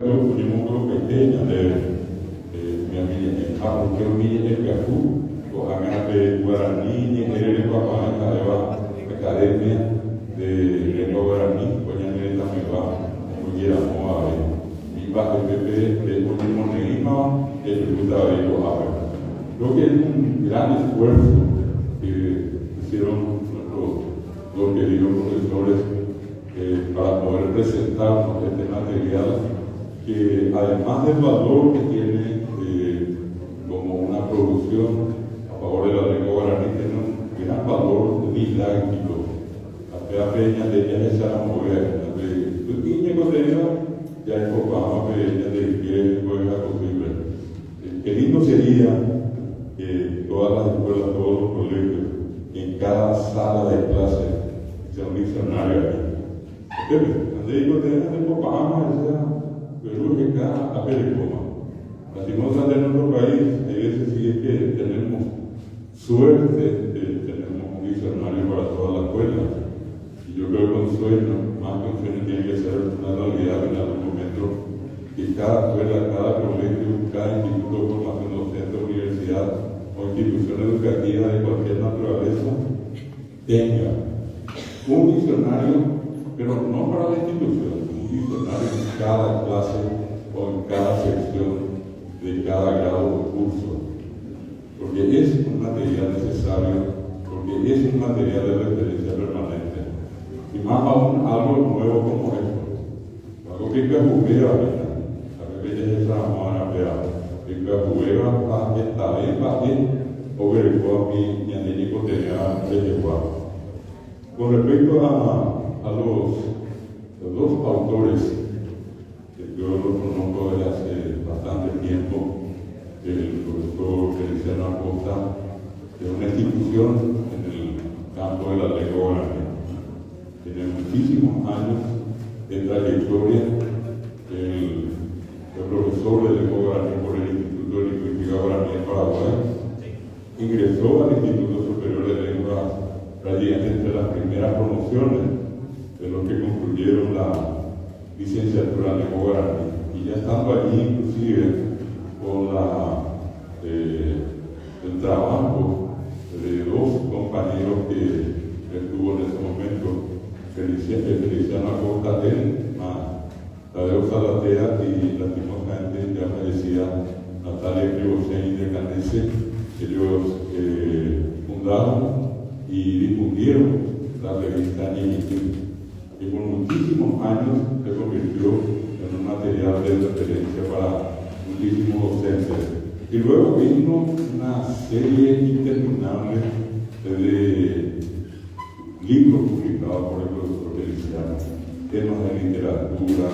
Unimukulu pequeña de que el Cafú, o Agape Guaraní, el Papá, la Academia de Lengua Guaraní, Coñaneta Meva, Muguera Moave, y bajo el PP de Unimonegima, el diputado de Loave. Creo que es un gran esfuerzo que hicieron nuestros dos queridos profesores para poder presentarnos este material que además del valor que tiene como una producción a favor de la lengua guaraní, tiene un gran valor didáctico. La peña de ella es a mover, la pequeña contenido ya es poco más peña de que fuera posible. Qué lindo sería que todas las escuelas, todos los colegios, en cada sala de clase sea un diccionario aquí. Donde digo, tenemos de poco más, pero que cada apericoma. Lastimosamente en nuestro país, hay veces sí es que tenemos suerte, tenemos un diccionario para toda la escuela. Y yo creo que un sueño, más que un sueño, tiene que ser una realidad en algún momento, que cada escuela, cada colegio, cada instituto de formación docente, universidad o institución educativa de cualquier naturaleza tenga un diccionario, pero no para la institución, un diccionario en cada clase o en cada sección de cada grado o curso, porque es un material necesario, porque es un material de referencia permanente, y más aún algo nuevo como esto, algo que juguera, a veces es esa mano que juguera a esta vez, o ver mi ñandinico tenía de llevar. Con respecto a los dos autores, que yo los conozco desde hace bastante tiempo, el profesor Feliciano Acosta, de una institución en el campo de la lengua guaraní. Tiene muchísimos años de trayectoria. El profesor de lengua guaraní por el Instituto de Lingüística Guaraní de Paraguay, ingresó al Instituto Superior de Lengua prácticamente entre las primeras promociones de los que concluyeron la licenciatura en lengua guaraní, y ya estando allí inclusive con el trabajo de dos compañeros que estuvo en ese momento, Feliciano Acosta, Tadeo Salatea y lastimosamente ya fallecida Natalia Cribosén de Canese. Ellos fundaron y difundieron la revista Ñiñitín, que por muchísimos años se convirtió en un material de referencia para muchísimos docentes. Y luego vino una serie interminable de libros publicados por el profesor Feliciano, temas de literatura,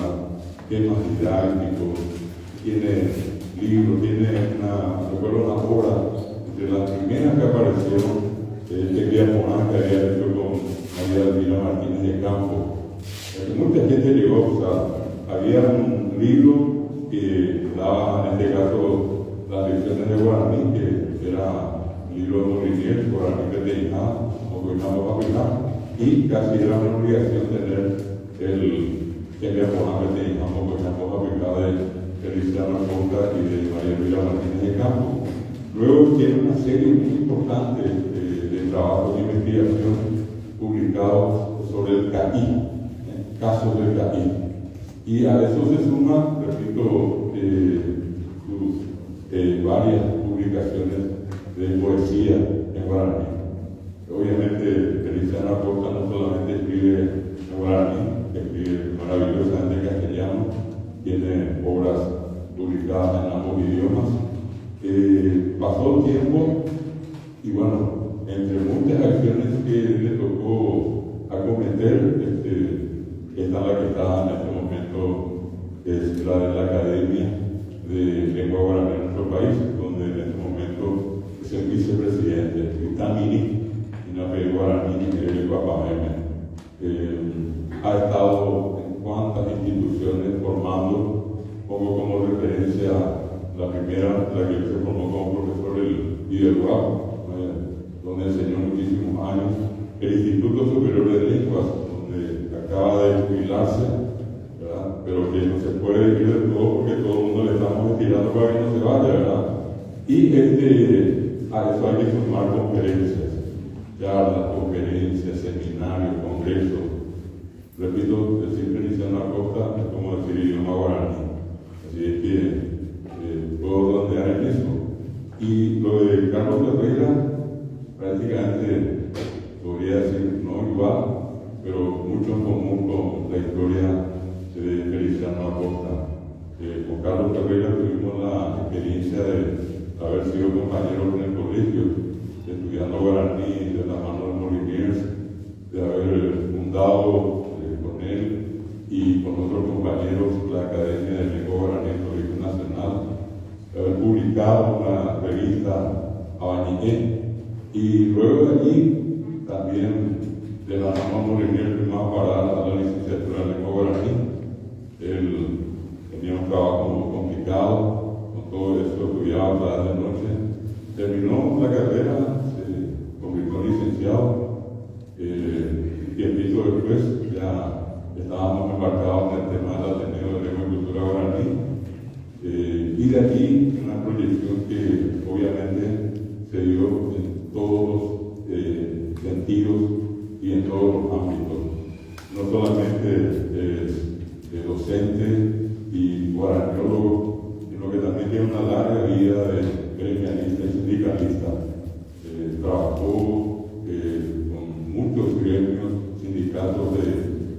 temas didácticos, tiene libros, recuerdo una obra de las primeras que aparecieron, Vía Morán, que había hecho con María Elvira Martínez de Campo. Mucha gente llegó a usar. Había un libro que daba, en este caso, las lecciones de guaraní, que era un libro de Molinier, Guaraní Peteijá, o Guinamo, y casi era una obligación tener el Vía Morán Peteijá, o Guinamo, de Feliciano Acosta y de María Elvira Martínez de Campo. Luego tiene una serie muy importante de trabajos de investigación publicados sobre el CAI, casos del CAI. Y a eso se suman, repito, sus varias publicaciones de poesía en guaraní. Obviamente, Feliciano Acosta no solamente escribe en guaraní, escribe maravillosamente en castellano, tiene obras publicadas en ambos idiomas. Pasó el tiempo y bueno, entre muchas acciones que le tocó acometer, esta la que está en este momento, es la de la Academia de Lengua Guaraní en nuestro país, donde en este momento es el vicepresidente, Tamini, y la Guaraní, el Papá ha estado en cuantas instituciones formando, pongo como referencia la primera, la que se formó como profesor el Hidalgo, donde enseñó muchísimos años, el Instituto Superior de Lenguas, donde acaba de jubilarse, ¿verdad? Pero que no se puede ir de todo Y a eso hay que sumar conferencias, charlas, conferencias, seminarios, congresos. Repito, decir Feliciano Acosta es como decir idioma guaraní. Así es que puedo redondear en eso. Y lo de Carlos Ferreira, prácticamente podría decir no igual, pero mucho en común con la historia de Feliciano Acosta. Con Carlos Ferreira tuvimos la experiencia de haber sido compañeros en el colegio, estudiando guaraní de la mano de Moliniers, de haber fundado con él y con otros compañeros la Academia de Lengua Guaraní del Colegio Nacional, de haber publicado una revista Abaniqué, y luego de allí también de la mano de Moliniers fuimos a parar a la licenciatura de Lengua Guaraní. Él tenía un trabajo muy complicado, con todo eso estudiaba tarde de noche, terminó la carrera, se convirtió en licenciado, tiempito después ya estábamos embarcados en el tema del Ateneo de Lengua y Cultura Guaraní, y de allí una proyección que obviamente se dio en todos los sentidos y en todos los ámbitos, no solamente de docente y guaraniólogo, sino que también tiene una larga vida de gremialista y sindicalista. Trabajó con muchos gremios, sindicatos de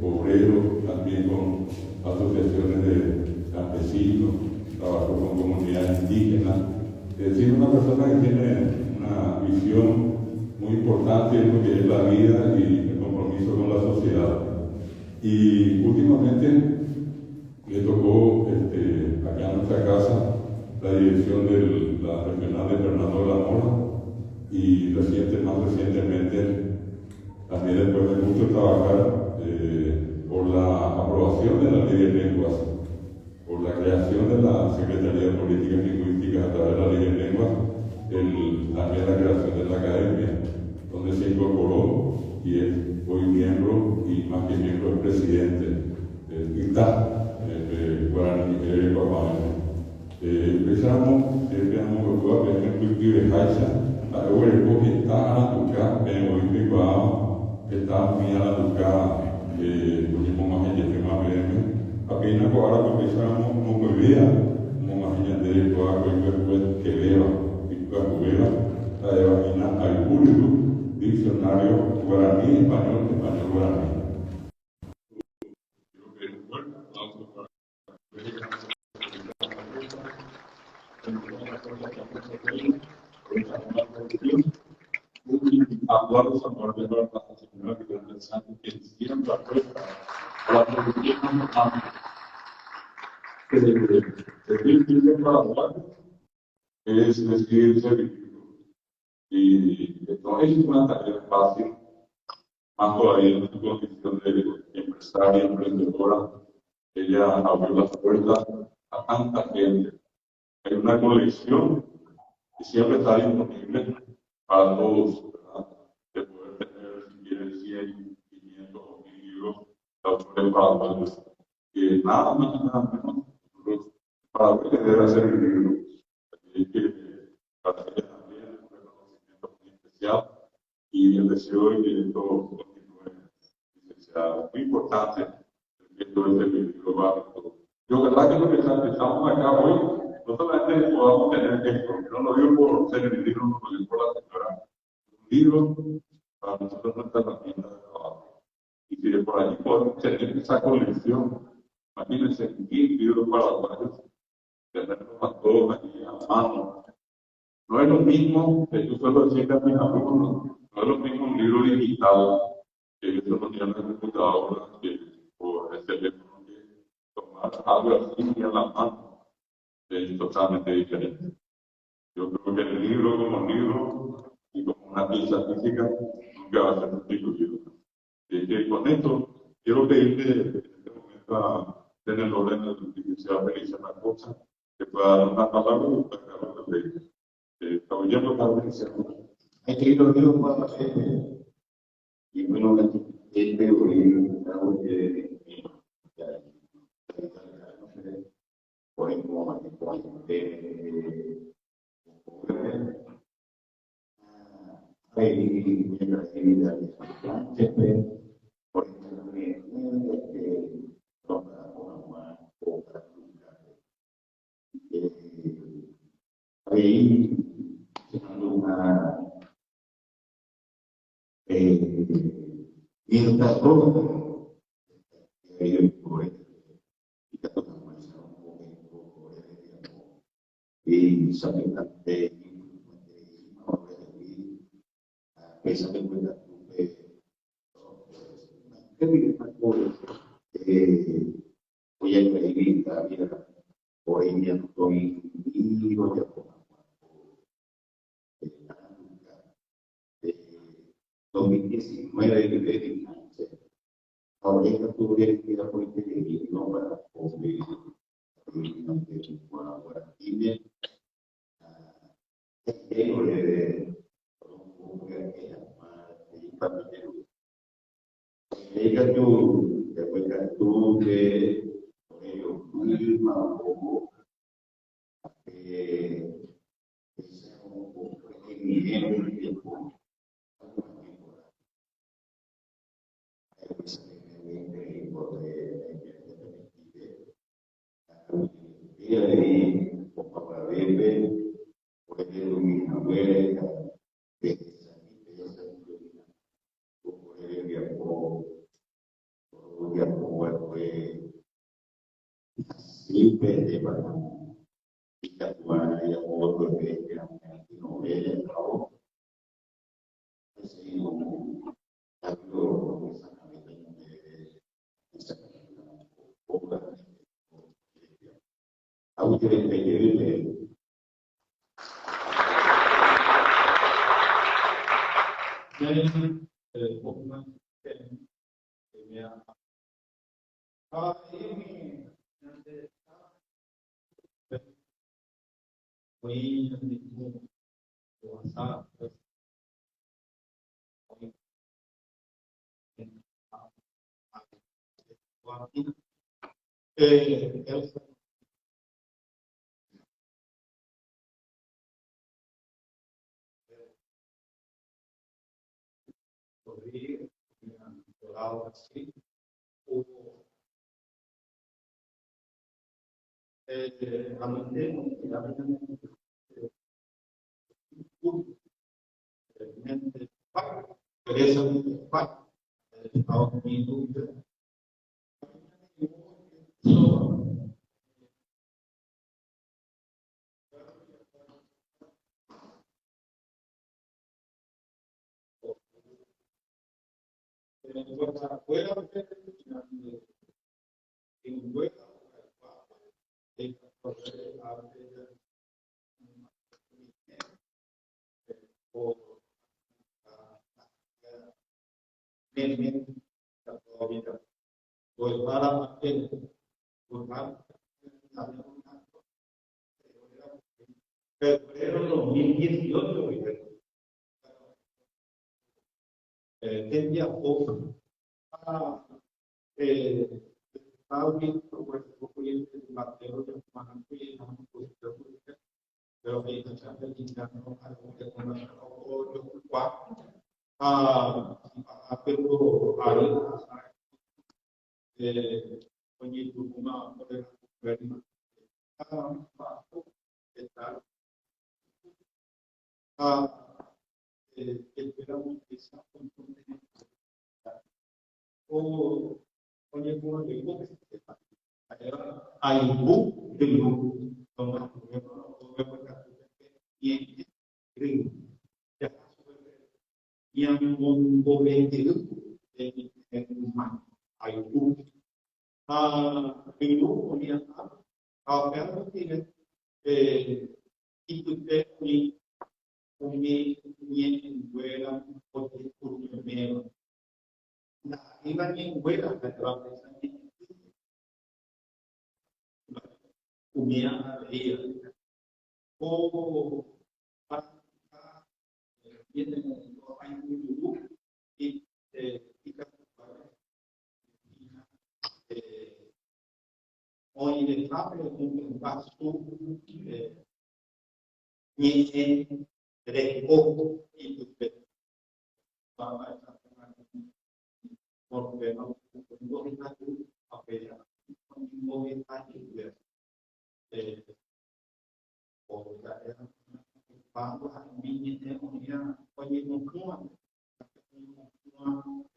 obreros, también con asociaciones de campesinos, trabajó con comunidades indígenas. Es decir, una persona que tiene una visión muy importante en lo que es la vida y el compromiso con la sociedad. Y últimamente le tocó acá en nuestra casa la dirección de la regional de Fernando de la Mora, y más recientemente, también después de mucho trabajar por la aprobación de la ley de lenguas, por la creación de la Secretaría de Políticas Lingüísticas a través de la ley de lenguas, también la creación de la academia, donde se incorporó y es hoy miembro, y más que miembro, es presidente Guaraní empezamos en cultivo Hacha, ahora el que está a tocar, pero hoy está muy a tocar, ponemos más gente más bien, apenas ahora empezamos como idea, como más gente de toda cualquier que leva y cualquiera, la de vagina al público, diccionario guaraní, español guaraní. Aplausos a favor de la señora que está pensando que siempre apuesta a la producción que decir para hablar es escribir servicio. Y no es una tarea fácil, más todavía en su condición de empresaria, emprendedora. Ella abrió las puertas a tanta gente. Hay una colección que siempre está disponible para todos, ¿verdad? De poder tener, si quieren, 100, 500 o 1000 libros de autores paraguayos. Que nada más y nada menos, para poder hacer el libro. Así que para ella también es un reconocimiento muy especial, y el deseo de que esto continúe, licenciada. Muy importante que todo este libro va. Yo, verdad que lo que estamos acá hoy, no solamente podamos tener esto, no lo digo por ser el libro, no lo digo por la señora. Un libro para nosotros no está herramienta de trabajo. Y si de por allí podemos tener esa colección, imagínense 1000 libros paraguayos, tenerlos a todos aquí a mano. No es lo mismo, yo suelo decir a mis alumnos, no es lo mismo un libro digital, que eso no tiene la computadora, que por el teléfono, que tomar algo así en la mano, es totalmente diferente. Yo creo que el libro como libro y como una pieza física nunca va a ser sustituido. Y con esto quiero pedirle en este momento a tener el orden de la licenciada Feliciano Acosta, que pueda dar una palabra y para Carlos Ferreira. Caballero, Carlos Feliciano. Hay que ir a los y bueno, este por ejemplo, Ahí voy a recibir a mis planches, por ejemplo, no para una o para ahí una esta todo y solamente esa película voy a escribir la vida hoy en día no estoy y voy a de 2019 de ahorita tuve que ir a por televisión para poder guardarme ella tu después tu de misma o porque no kita tu apa ya mungkin tadi dia orang yang bahawa ini dia punya mungkin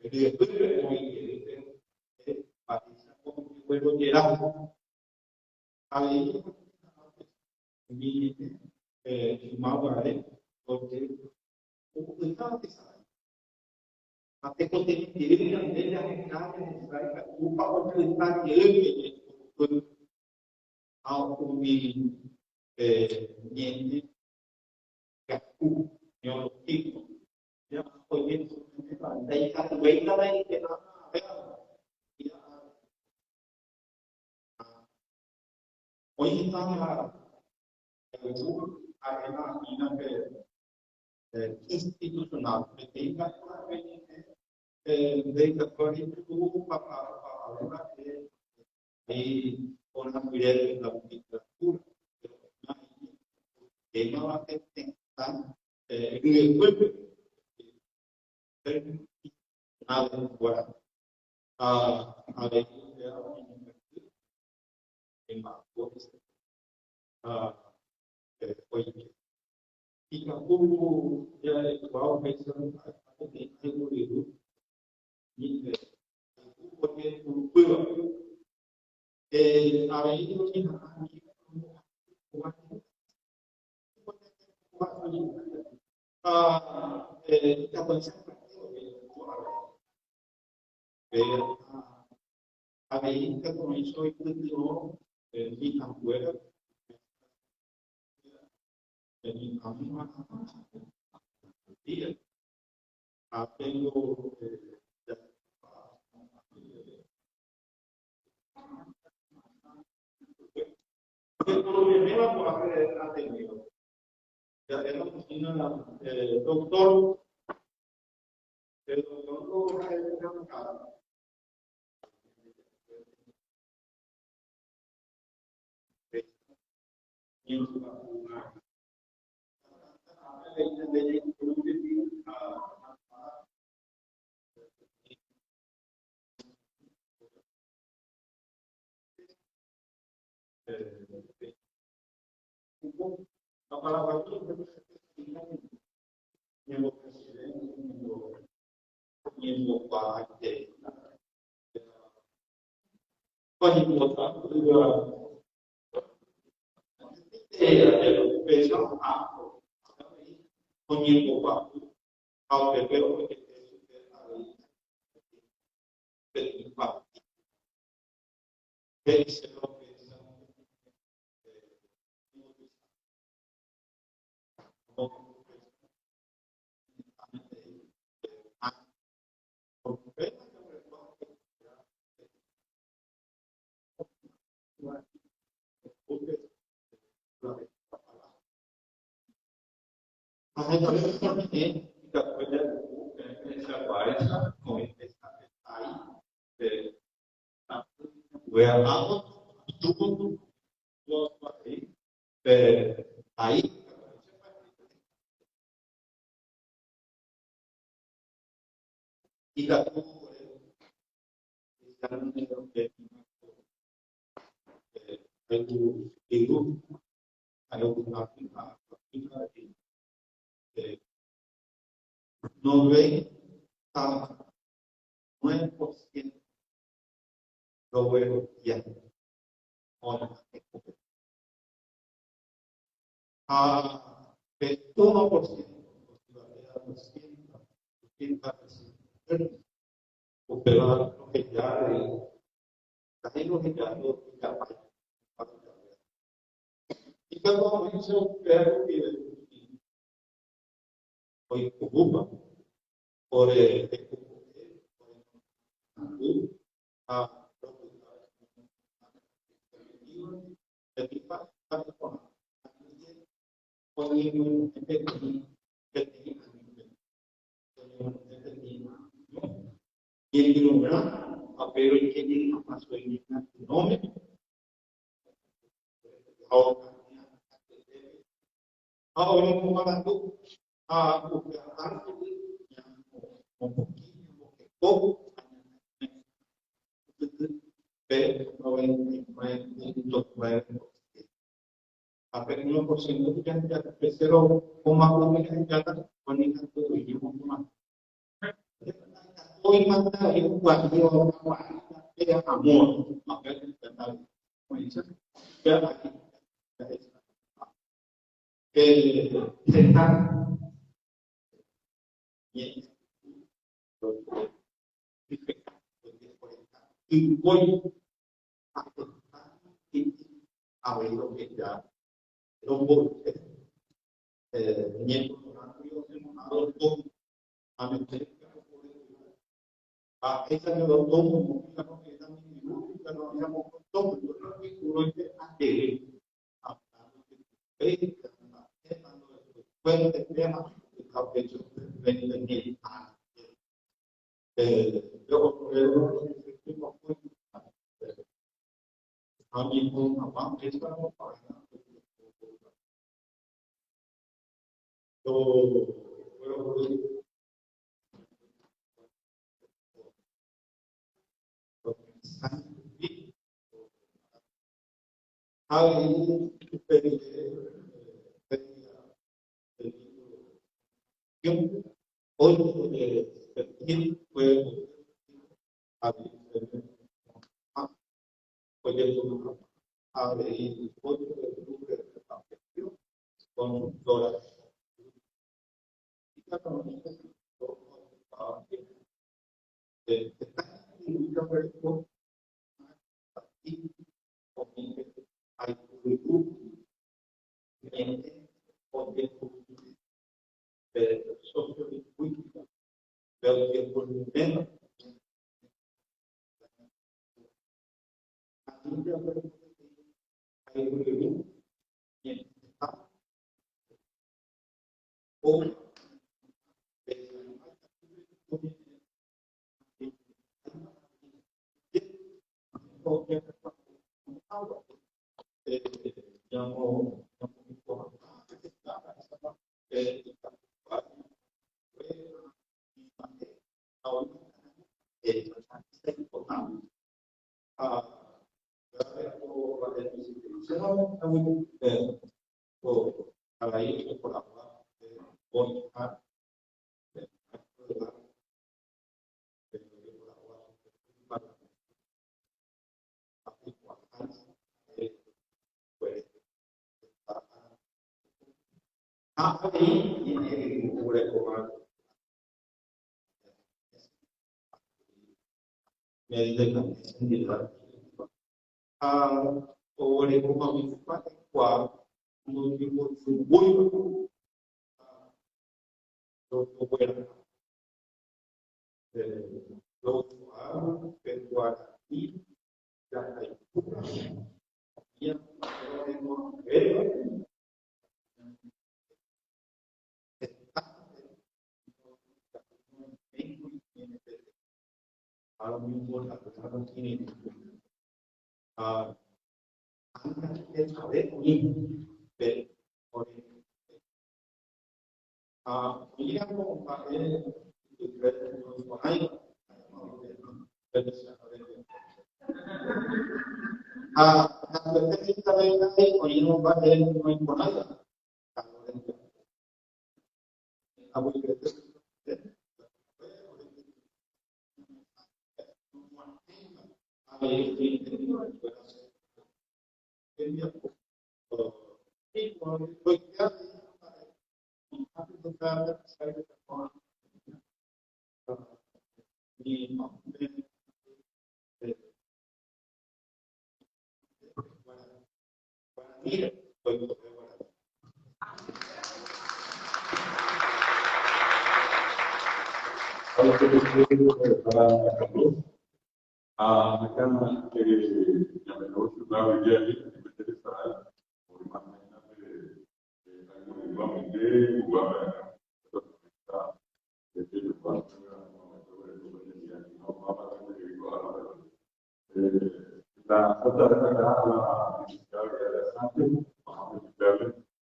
dia pasti puedo llegar a ini mau ada porque kita até quando ele é o papel que está ele ao comer niente que o meu tipo já foi isso daí a doença daí que não hoje está na institucional que tem desde agora tudo para e com a mulher da literatura que não vai tentar nada agora a leitura em uma coisa foi e como já é igual pensando a tem evoluído e porque o pueblo a lei não tinha a lei que começou e continuou em afuera en la misma día tengo por lo primero por haber atendido ya era una doctor el doctor ahí y la no ve a 9% lo veo ya. A 1%, operar lo que ya también lo que ya y cada momento eu pego que foi ocupa por a y el iluminar a pero el que tiene más su nombre ahora como para tú a một cái cốt về rồi về apa 1% itu kan pesero koma kan jatuh meningkat ke 7,5. Tôi mang theo những quả nhiều quả cái amor maka kita mengisah ke tentang impoi avere lo che già non vuole niente io sono adulto a mettere a esa che lo tomo che da mi che non abbiamo fatto che uno che a te a e quello che tema il capello vende niente io primo ogni punto ma che stanno facendo hal ini yang untuk ini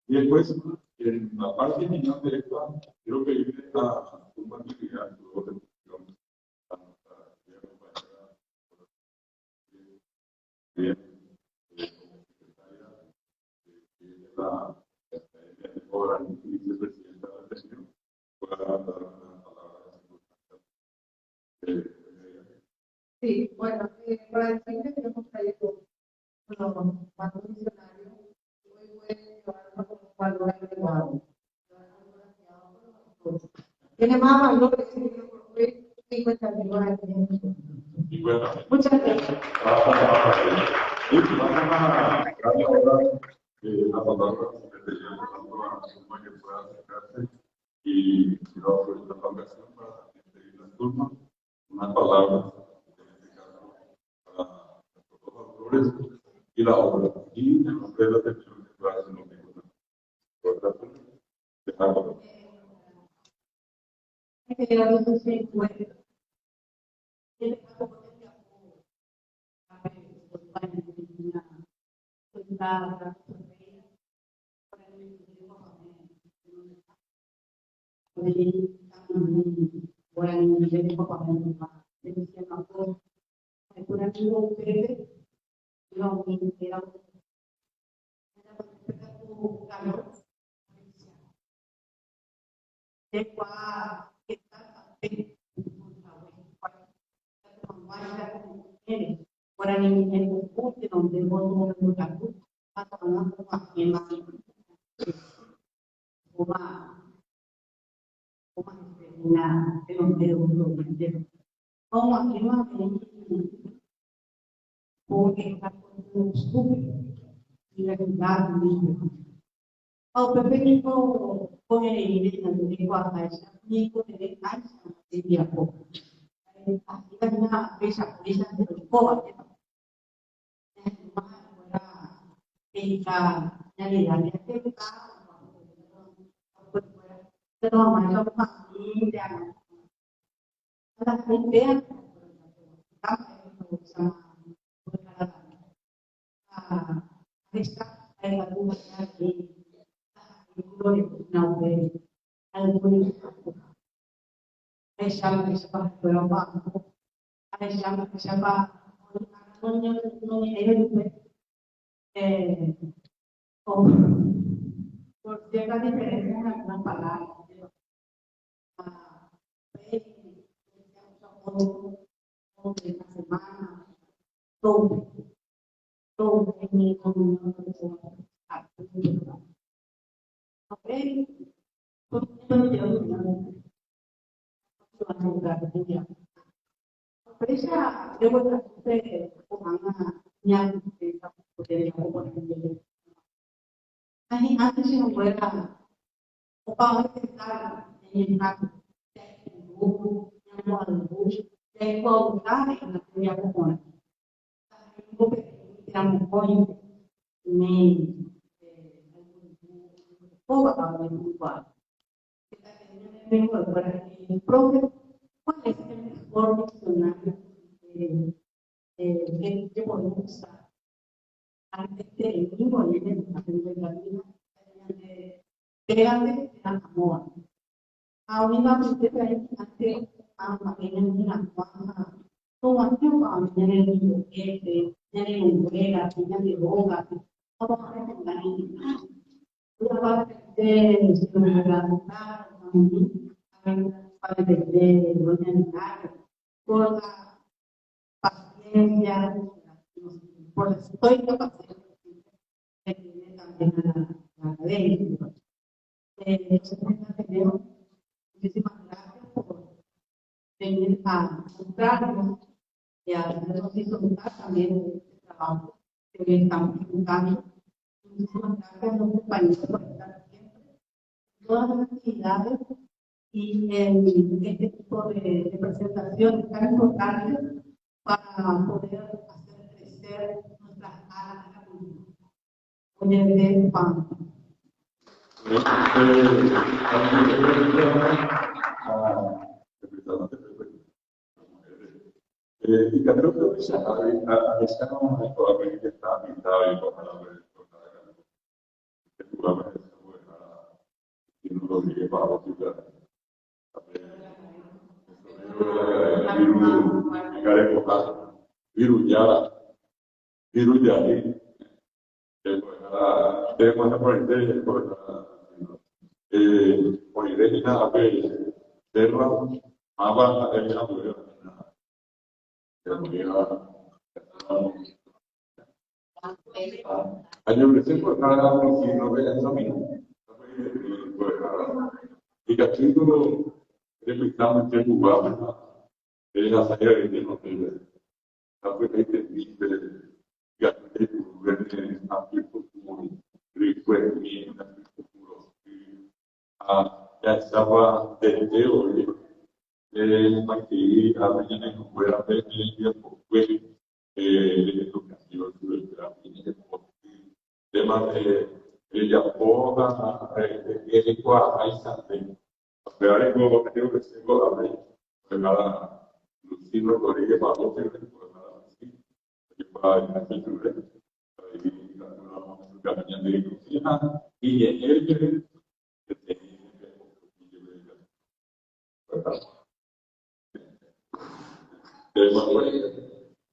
y después en la parte final de esta quiero pedirle a tu actividad Tiene más valor que si 50 millones. 50. Muchas gracias. Y vamos a darle ahora la palabra para que pueda acercarse y si va a aprovechar la ocasión para seguir la turma, unas palabras, en este caso, para los autores y la obra. Y en nombre de la sección de clase, no tengo nada. Por tanto, dejamos. Ao perfecto con el ingreso de lenguaje técnico de caixa de tiempo. Aquí hay una fecha de escoba. Realidad pero mayor familia la gente esta es la comunidad que no ve algunos llama que se va pero va llama que se va por cierta diferencia en algunas palabras de la semana todo en mi comunidad Presa, yo voy a hacer una ña de esta potencia como el antes si no fuera o para estar en el caso del grupo, del bus, de colocar en la teoría común. Éramos jóvenes, ni poco para el grupo. El profe, ¿cuál es el mejor diccionario que podemos usar? Antes de mismo y en la vida, créanme la amor. Ahora usted hace a una cuanta, como hace a tener el video que tiene umbrella, tiene boga, todo para una parte de su para de organizar por la paciencia, por la estoica paciencia que tiene también la academia. Muchísimas gracias por venir a mostrarnos y a hacernos disfrutar también de este trabajo que estamos juntando. Muchísimas gracias a los compañeros por estar siempre en todas las actividades y en este tipo de presentaciones tan importantes para poder hacer crecer nuestras áreas de la cultura. Oye, pan. Y creo que esa no es todavía que está pintada y para la que seguramente y no lo diré para los ciudadanos. Viru Yari, tenemos la frente por idea a ver, terra, mapa, año recién por cada uno, si no ve el camino. Y capítulo repitamos que jugaba es la saga de no tiene la puede entender que el gobierno aquí como recuerdo bien la futuro ya estaba desde hoy aquí a mañana no puede haber porque educación sobre la temas de Japón es igual a Isabel. Pero algo que tengo que ser ahora pues nada Lucino Correa para los que pues nada así que para el capítulo ahí la campaña de Lucina y el que tenía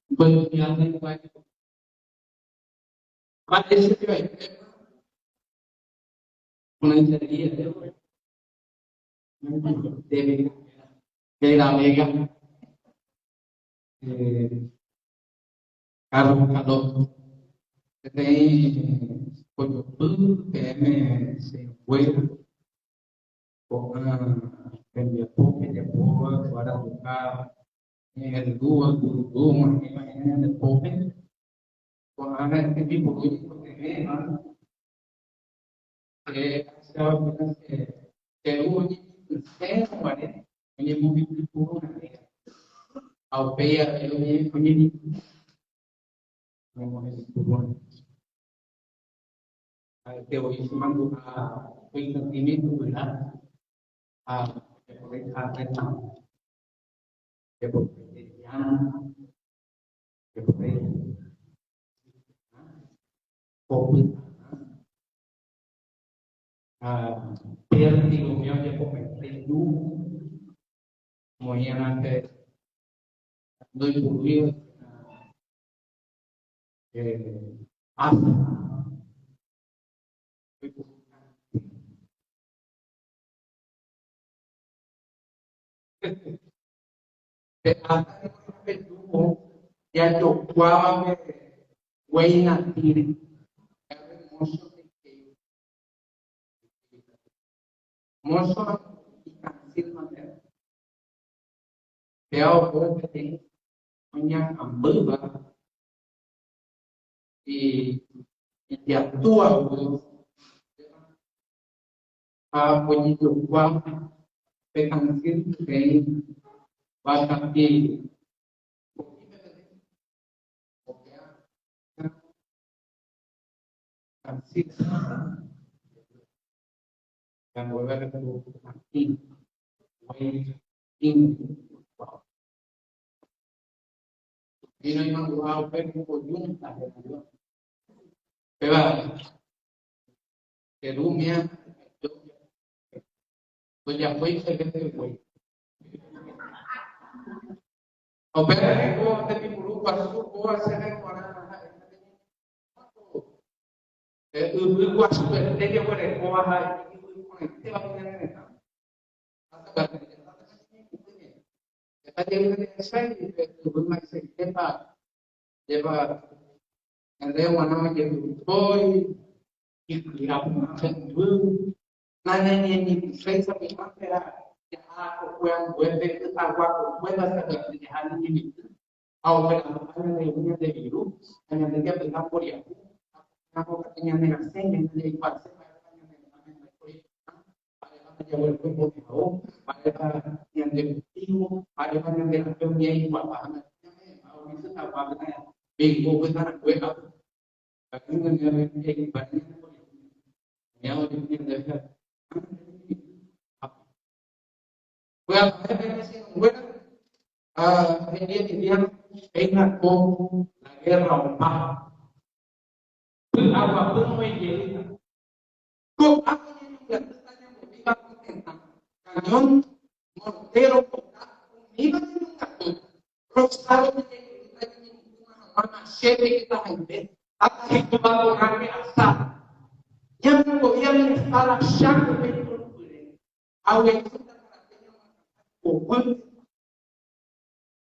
Bueno, ya no hay. Parece que hay una ingeniería de la Vega, Carlos, que tem tudo que se foi com a depois para tocar duas depois com a tipo que hoje ini mungkin itu au paya ini que hoy se mandó a hoy sentimiento verdad a que por Pierre digo mío ya por mañana que doy por día ya yo jugaba güey natire mozo y canción manera theo bố cái tiếng nhang ẩm bự và thì đẹp tua punya lupa pengantin cái và đặc biệt canción yang boleh kita cantik way in ini memang doa penghujung tak ada bebas que rumia tôi nhập với cái quỷ ở bên này cô tapi guru pas cô sẽ hay còn cái guru pas bên đây cái này cô hay cái là cái này kita jadi saya itu bermaksud kita ada yang mana jadi boy ikut macam tu nanya ni saya sampai mana ya aku yang buat itu aku buat masa kerja hari ini awal hanya ini ada biru hanya dia bilang Korea aku katanya negasi yang dia ikut yang berkumpul pada yang diberikan pada yang diambilnya itu apa mau itu apa namanya bingung benar gue apa bagaimana yang banyak yang diambil gue apa sih gue dia ingat kok lagi ramah apa pun mau jadi kok aku juga Cañón Montero conmigo en un cartón Rosario una machete que está en vez hasta que tú vas a borrarme asado ya no podía estar achando que yo no pude aunque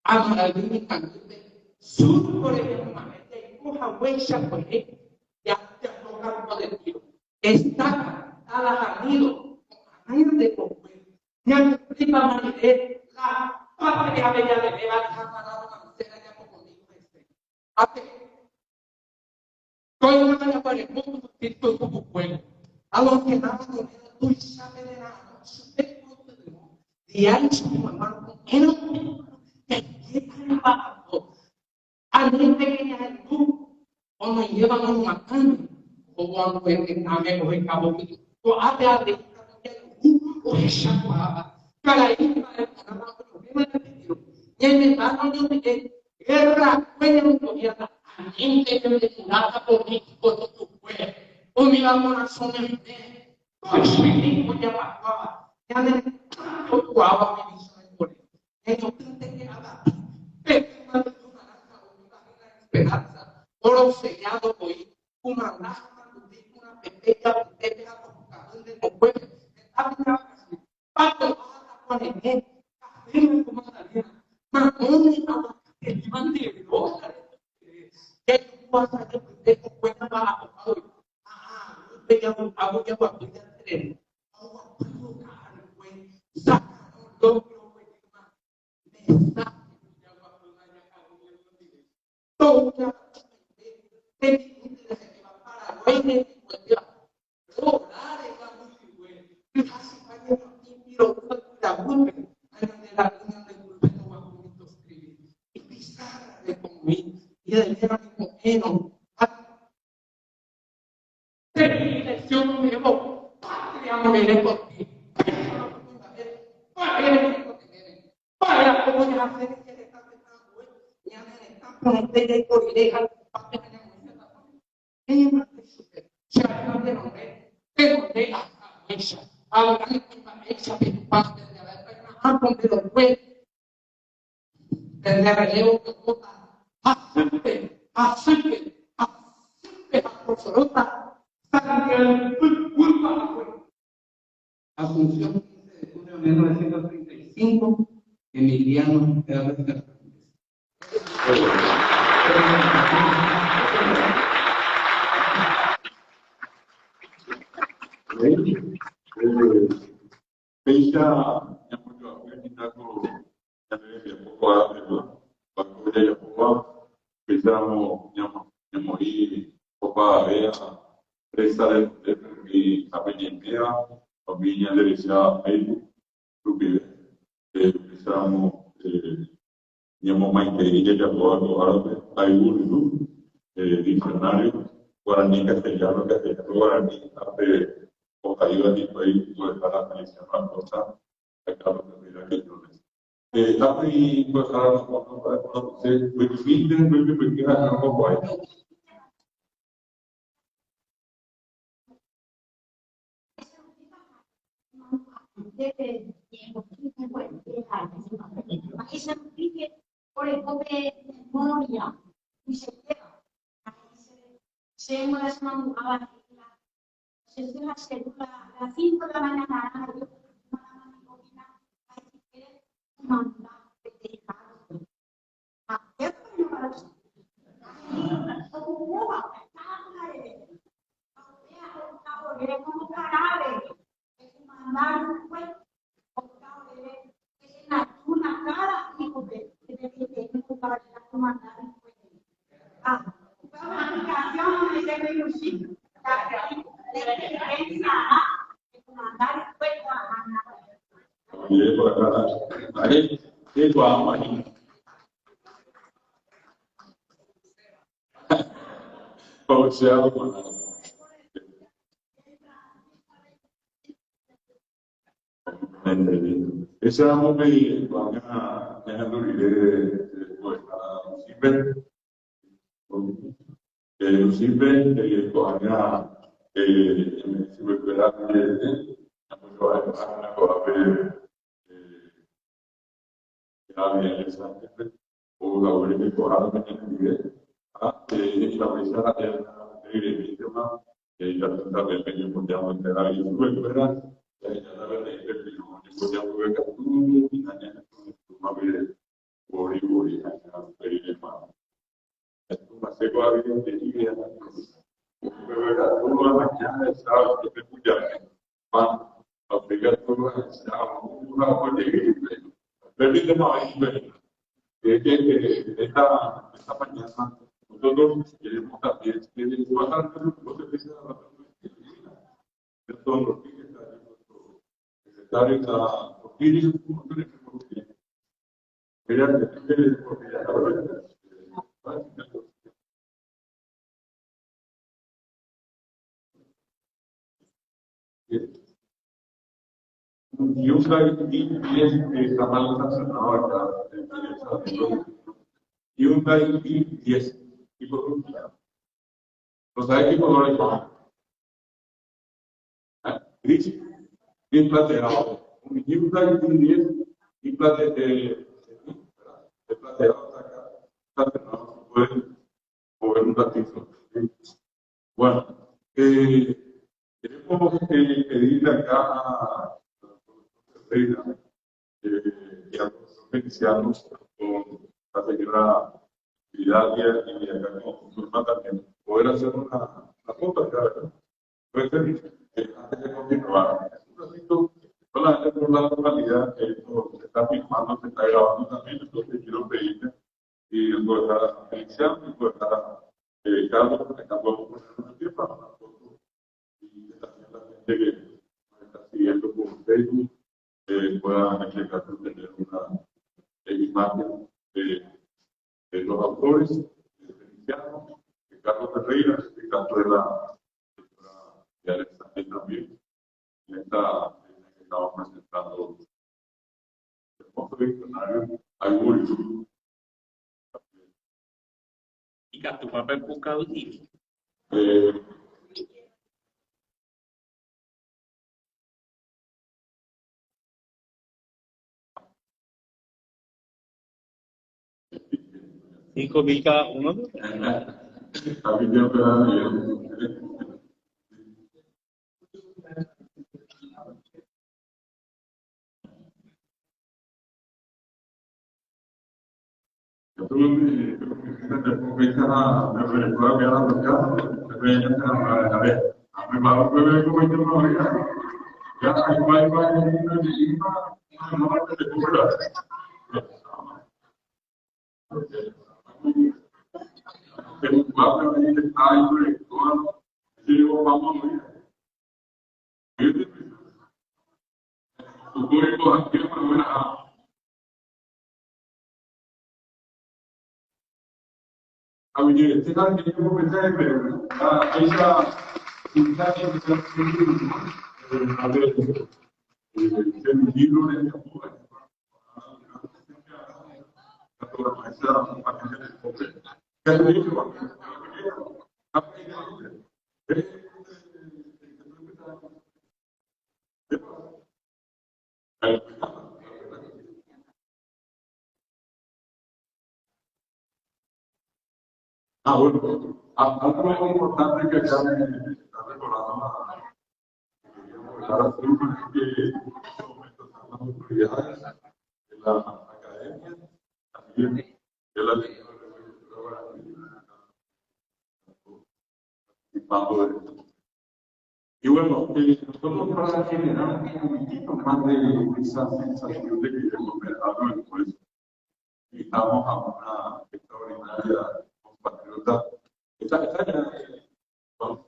Amaralini cantante sur por el manete coja huella por él ya te toca poder tío está alajamido, de consuelo. Yang prima maride, la patria bella de Beba, camarada mancera, ya como dijo este. Ate, soy una manera para el mundo, Cristo como fuego. A los que nada no era tu sabe de nada, su pecho de no. Diario su hermano, era un que quiere bajo. A mí pequeña el mundo, cuando llevan a un matando, o cuando el ame o el cabo que tu ate a de o esa para ir para el problema de Dios. Y el hermano yo dije, guerra, puede un gobierno, a gente que me curata político de tu pueblo. O mi corazón en fe, no es mi hijo ya pasaba, ya me tu agua me dice el pueblo. Ellos gente que habla, pero esperanza, oro sellado hoy, una lágrima, una pequeña, como de los pueblos, está bien, pato, con el bien, café, como Magdalena, mamón, el pan de rosa, que tú vas a de cuenta para hoy, veía un agua que va a cuidar de él, agua pura, güey, saca, lo que lo me saca. Toda Asunción 15 de junio de 1935, Emiliano Hernández. Fecha yang menjawabkan kita tu yang dia buat itu, bangku dia buat, bisa yang mau apa ya, presa de avenida, avenida de esa ahí, tu vive, bisa yang mau main dia buat orang ayu itu, diccionario, guaraní castellano, guaraní ante o ayuda di país puede estar la televisión la cosa acá lo que mira que yo les tapi pues ahora no para conocer muy difícil muy pequeña no puede esa noticia por el pobre memoria y se queda se me las mandaba se fue la célula a las 5 de la mañana yo mandar petrificado a qué fue para eso como va como carabe mandar pues una cara y porque que para mandar una aplicación de virus Jadi perkara baik itu apa ini? Kalau siapa mana? Esa mobil banyak yang dulu Lucifer todavía si me esperan mucho a ver o la verdad que corran en el nivel establecer la tema ya también que podíamos enterar y su verdad ya la verdad es que podíamos ver que tú y mañana tú más bien por Masih keluarga yang jadi ya, beberapa rumah macam saya kita punya Esta mañana nosotros queremos también bajar los servicios a la persona. Todos los secretarios, nuestro secretario está Porfirio, y un y está mal sancionado acá, y un y 10 y por un ¿no sabe qué color es? Gris, bien plateado. Un Hyundai i10 y plateado hasta acá. Plateado, se puede mover un ratito. Bueno, queremos pedirle acá a Reina y a los beneficiarios con la señora Vidalia y acá con su hermana también, poder hacer una foto acá, ¿verdad? Puede ser antes de continuar. Un ratito, solamente por la normalidad que esto se está filmando, se está grabando también, entonces quiero pedirle y puede estar iniciando y puede estar Carlos, acá podemos poner una pie para una foto y también la gente que nos está siguiendo por Facebook pueda en este caso tener una imagen de los autores, de Feliciano, de Carlos Ferreira, en este caso de la de Alexander también, en esta que estamos presentando el hermoso diccionario Ayuri. Y tu papel buscado y cinco mil cada uno. También quiero pegar bueno, algo importante que acá me está recordando que en este momento están las autoridades de la academia, también de la participando de esto. Y bueno, nosotros para generar un poquito más de esa sensación de que queremos ver algo después, invitamos a una extraordinaria compatriota. Está ya, bueno,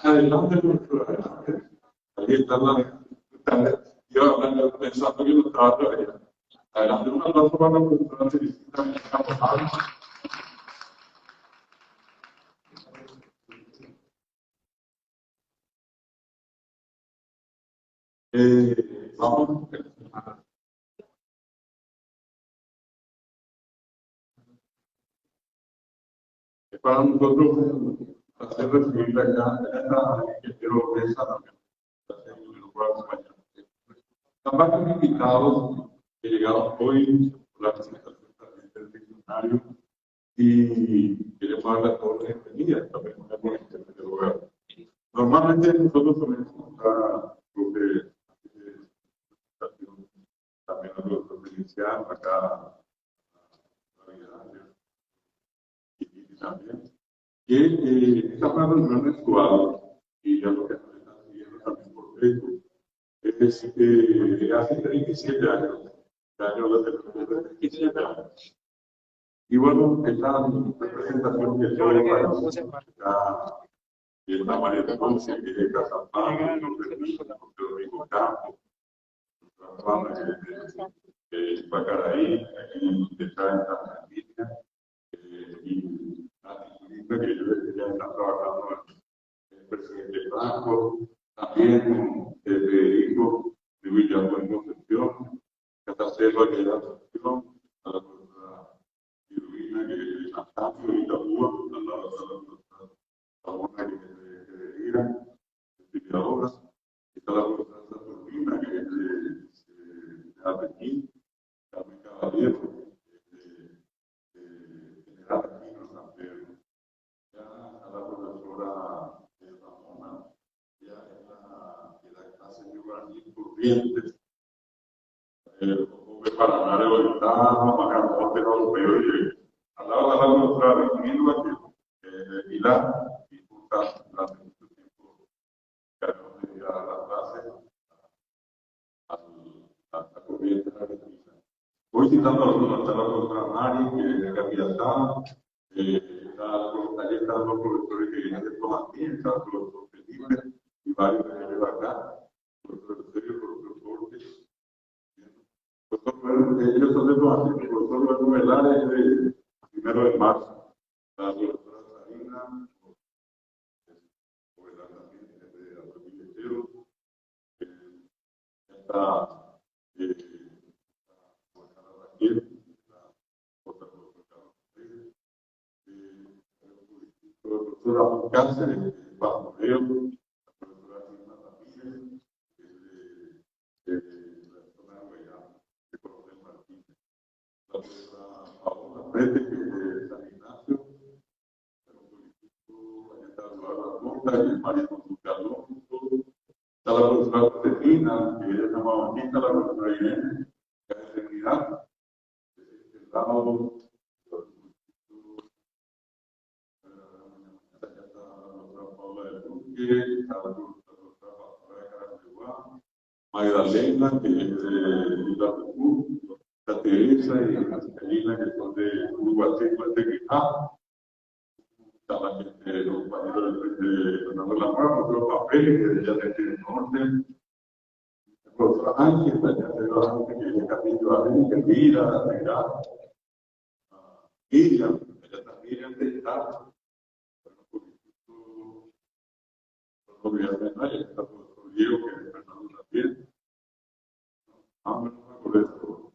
adelante nuestro adelante. Ahí está yo hablando, pensando que no estaba todavía. Adelante, un aplauso para la profesora Teresita Campos. Vamos. Para nosotros hacer recibir acá que quiero pensar también. Están varios invitados que llegaron hoy por la presentación también del diccionario y queremos darle a todos la bienvenida también con el del gobierno. Normalmente nosotros solemos contar lo que también a los provincianos acá y también que esta es una reunión mensual y ya lo que nos están siguiendo también por Facebook hace 37 años, de 37 años. Y bueno, esta representación que todo el país está María Ponce, que es Casapán, Domingo Campo, Pacaraí, que está en Santa Línea, y que ellos ya están trabajando en el presidente Franco, también con Federico de Villabuena Concepción, Catacelo de la Concepción, a la profesora Iruina, que es de San Cambio, y Tabúa, a la Sabona, que es de Lira, investigadora, está la profesora Saturnina, que es de Arlequín, Carmen Caballero, general aquí en San Pedro, ya a la profesora Ramona, ya en la clase de guaraní Corrientes, para hablar de Orientano, Macamote, Europeo, y al lado de la profesora Virginia, que es Milán, y juntas durante mucho tiempo que nos dedica a la clase a la Corrientes Argentina. Voy citando algunos, está la profesora Mari, que es de Capiatá, ahí están los profesores que vienen de Tomatín, está el profesor Felipe y varios de ellos acá, el profesor Sergio, el profesor Borges. Ellos son de Tomatín, el profesor Luis Velar es de 1 de marzo, la profesora Sarina, Velar también es de Antonio Lechero, está Raquel, otra profesora profesora Cáceres, Pastoreo, la profesora Silma Ramírez, de la zona de Guayana, de Coronel Martínez, la profesora Paola Prete, que es de San Ignacio, allá está Eduardo Monta, y María Consulta Alonso, está la profesora Josefina, que es de Mamonita, la profesora Irene, que es de Trinidad, el lado Magdalena, que es de Itapucú, la Teresa y Angelina, que son de Uruguay, Guatequijá. Está la gente, los compañeros de Fernando Lamar, los papeles, que de allá del norte. El profesor Ángel, que es de Castillo Arena, Mira, Miriam, ella también es de Estado. No olvidarme de nadie, está el profesor Diego, que es Fernando también. Bueno, no me acuerdo de eso.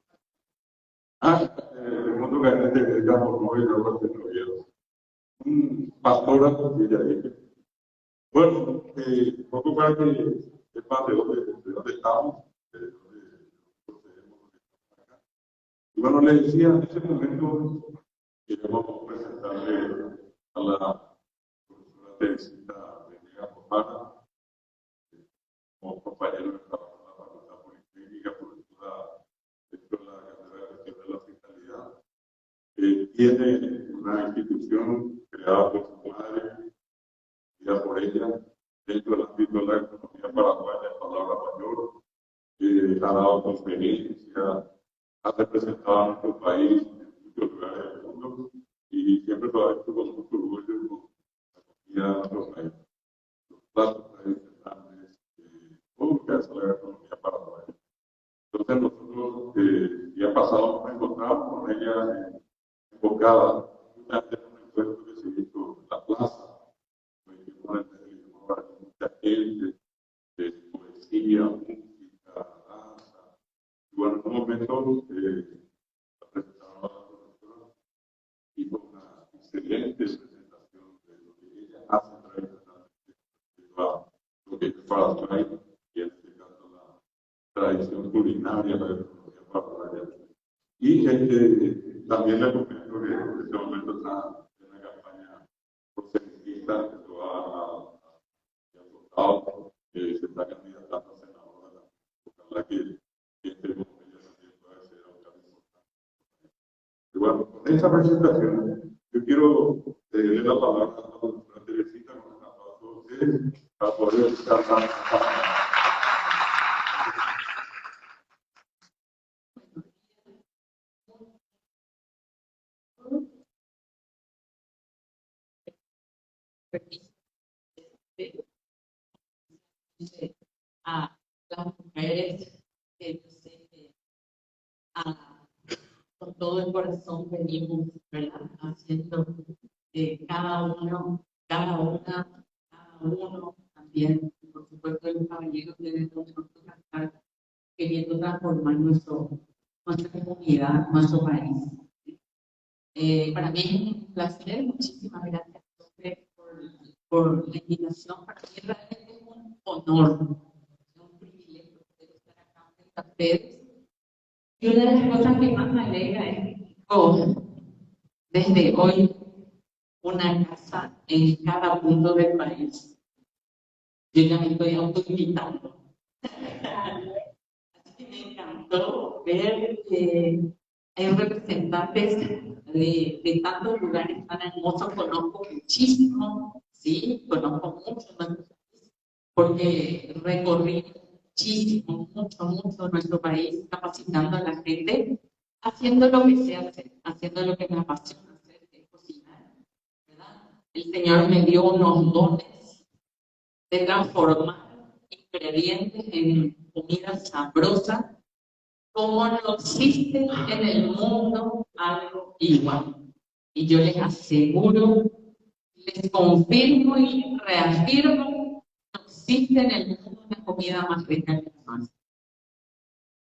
El mundo gabinete que digamos, no, y luego se lo vieron. Un pastor, que ya dije. Bueno, un poco para que sepan de dónde estamos, de dónde procedemos, acá. Y bueno, le decía, en ese momento queremos presentarle a la profesora Teresita Venegas Pomara, como compañero de trabajo en la Facultad Politécnica, profesora dentro de la carrera de gestión de la hospitalidad. Tiene una institución creada por su madre, creada por ella, dentro del ámbito de la economía paraguaya, palabra mayor, ha dado conferencias, ha representado a nuestro país en muchos lugares del mundo y siempre lo ha hecho con mucho orgullo con la comida de nuestro país. Los platos tradicionales, todo lo que hace la economía paraguaya. Entonces nosotros, día pasado nos encontramos con ella enfocada en un encuentro que se hizo en la plaza, mucha gente, poesía, música, danza. Y bueno, en un momento la presentaron a la profesora, hizo una excelente presentación de lo que ella hace tradicionalmente, lo que es Paraguay, y en este caso la tradición culinaria, la economía paraguaya. Y también le comento que en este momento está en una campaña proselitista que lo ha votado, se está candidatando a senadora. Ojalá que estemos con ella también pueda ser algo importante. Y bueno, con esta presentación, yo quiero darle la palabra a la doctora Teresita, con un aplauso a ustedes, para poder estar más. a las mujeres que yo sé que con todo el corazón venimos, ¿verdad? Haciendo cada uno, cada una, cada uno también, por supuesto, el caballero de nosotros estar queriendo transformar nuestra comunidad, nuestro país. Para mí es un placer, muchísimas gracias por la invitación. Para mí realmente es un honor, es un privilegio poder estar acá frente a ustedes. Y una de las cosas que más me alegra es que tengo desde hoy una casa en cada punto del país. Yo ya me estoy autoinvitando. Así que me encantó ver que hay representantes de tantos lugares tan hermosos. Conozco muchísimo, sí, conozco mucho nuestro país, porque recorrí muchísimo, mucho nuestro país, capacitando a la gente, haciendo lo que sé hacer, haciendo lo que me apasiona hacer, que es cocinar, ¿verdad? El Señor me dio unos dones de transformar ingredientes en comida sabrosa, como no existe en el mundo algo igual. Y yo les aseguro, les confirmo y reafirmo, no existe en el mundo una comida más rica que la nuestra.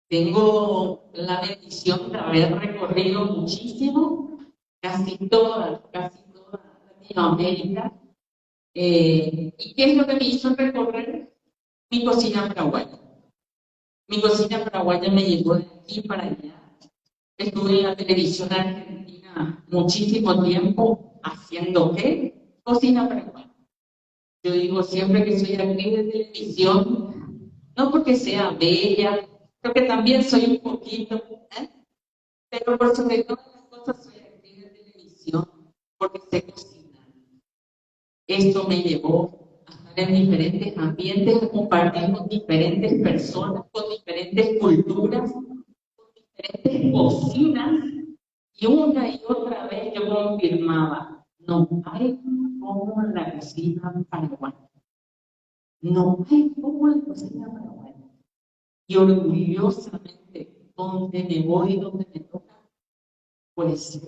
Tengo la bendición de haber recorrido muchísimo, casi toda Latinoamérica. ¿Y qué es lo que me hizo recorrer? Mi cocina paraguaya. Mi cocina paraguaya me llevó de aquí para allá. Estuve en la televisión argentina muchísimo tiempo haciendo ¿qué? Cocina paraguaya. Yo digo siempre que soy actriz de televisión, no porque sea bella, creo que también soy un poquito, pero por sobre todas las cosas soy actriz de televisión porque sé cocinar. Esto me llevó a estar en diferentes ambientes, a compartir con diferentes personas, con diferentes culturas, con diferentes cocinas, y una y otra vez yo confirmaba, no hay como la cocina paraguaya. No hay como la cocina paraguaya. Y orgullosamente, donde me voy, donde me toca, pues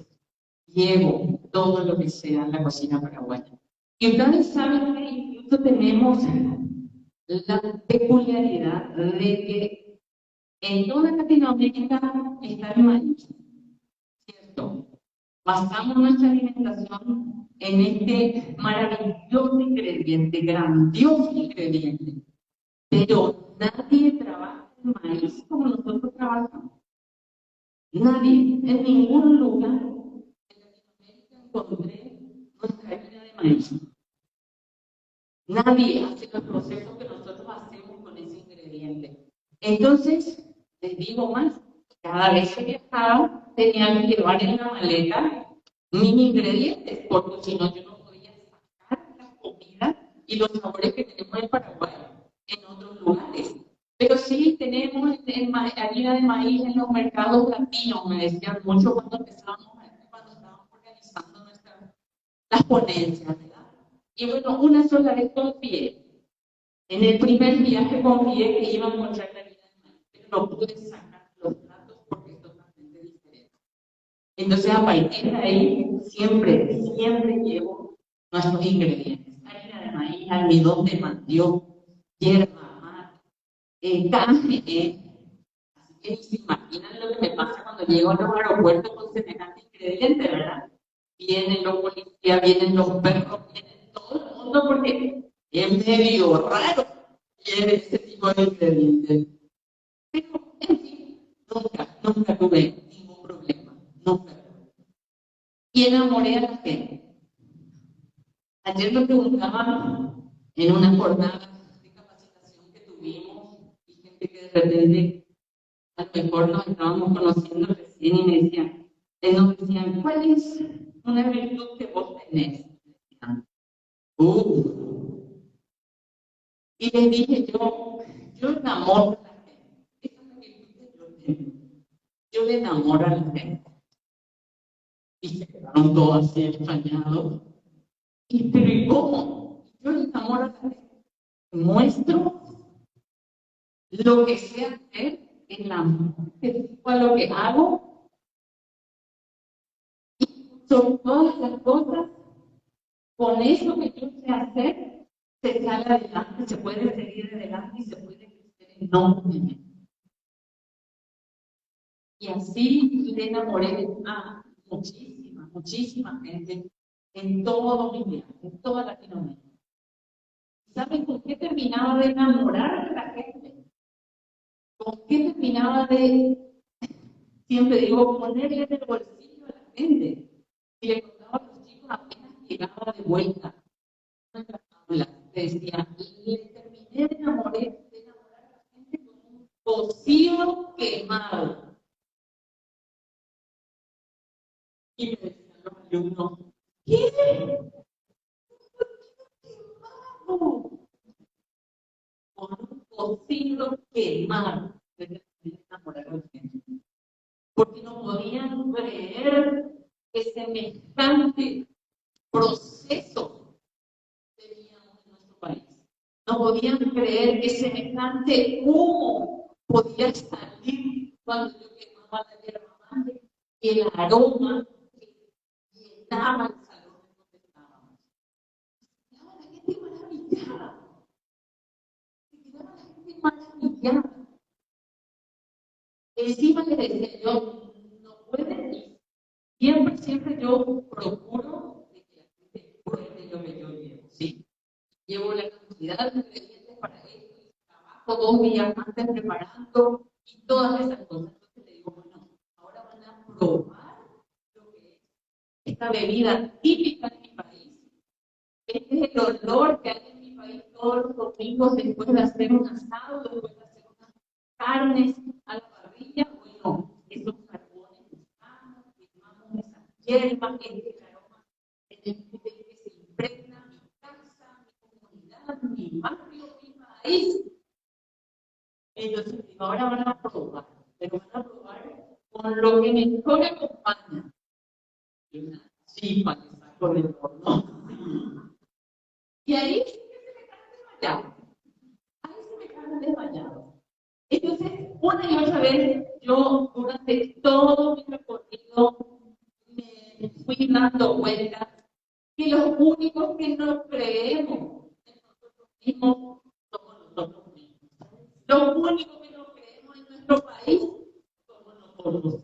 llevo todo lo que sea la cocina paraguaya. Y ustedes saben que incluso tenemos la peculiaridad de que en toda Latinoamérica está el maíz, ¿cierto? Basamos nuestra alimentación en este maravilloso ingrediente, grandioso ingrediente, pero nadie trabaja el maíz como nosotros trabajamos. Nadie, en ningún lugar de Latinoamérica encontré nuestra harina de maíz. Nadie hace los procesos que nosotros hacemos con ese ingrediente. Entonces, les digo más, cada vez que viajaba tenía que llevar en la maleta mis ingredientes, porque si no yo no podía sacar la comida y los sabores que tenemos en Paraguay en otros lugares. Pero sí tenemos harina de maíz en los mercados latinos, me decían mucho cuando estábamos organizando las ponencias, ¿verdad? Y bueno, una sola vez confié. En el primer viaje confié que iba a encontrar la harina de maíz, pero no pude sacar los platos porque es totalmente diferente. Entonces, a partir de ahí, siempre llevo nuestros ingredientes. Harina de maíz, almidón de mandioca, hierba mate, carne. Así que ni se imaginan lo que me pasa cuando llego a los aeropuertos con semejante ingrediente, ¿verdad? Vienen los policías, vienen los perros, vienen todo el mundo porque es medio raro ver ese tipo de ingredientes. Pero, en fin, nunca tuve ningún problema. Nunca. Y enamoré a la gente. Ayer me preguntaban en una jornada de capacitación que tuvimos, y gente que de repente a lo mejor nos estábamos conociendo recién y me decían, ¿cuál es una virtud que vos tenés? Y les dije yo enamoro a la gente. Esa es la virtud que yo tengo. Yo le enamoro a la gente. Y se quedaron todos así extrañados. Pero ¿y cómo? Yo le enamoro a la gente. Muestro lo que sé hacer, el amor que tengo a lo que hago, son todas las cosas, con eso que yo sé hacer, se sale adelante, se puede seguir adelante y se puede crecer enormemente. Y así le enamoré a muchísima gente en todo mi viaje, en toda Latinoamérica. ¿Saben con qué terminaba de enamorar a la gente? ¿Con qué terminaba de, siempre digo, ponerle en el bolsillo a la gente? Y le contaba a los chicos apenas llegaba de vuelta a nuestras aulas, decía, y le terminé de enamorar a la gente con un cocido quemado. Y me decían los alumnos, ¿qué? Con un cocido quemado. Porque no podían creer que semejante proceso teníamos en nuestro país. No podían creer que semejante humo podía salir cuando yo quemaba la hierba mate y el aroma que llenaba el salón donde estábamos. Quedaba la gente maravillada. Quedaba la gente maravillada. Encima le decía yo, no pueden ir. Siempre yo procuro de que la gente pruebe lo que yo llevo, ¿sí? Llevo la cantidad de ingredientes para esto, y trabajo 2 días antes preparando y todas esas cosas. Entonces le digo, bueno, ahora van a probar lo que es esta bebida típica de mi país. Este es el olor que hay en mi país todos los domingos después de hacer un asado, después de hacer unas carnes a la parrilla. Bueno, esos carbones gusanos, quemamos esas hierbas, este es el aroma que se impregna mi casa, mi comunidad, mi barrio, mi país. Entonces, ahora van a probar, pero van a probar con lo que mejor acompaña. Y una chipa que saco del horno. Y ahí sí que se me quedan desmayados. Ahí se me quedan desmayados. Entonces, una y otra vez, yo durante todo mi recorrido me fui dando cuenta que los únicos que nos creemos en nosotros mismos somos nosotros mismos. Los únicos que nos creemos en nuestro país somos nosotros.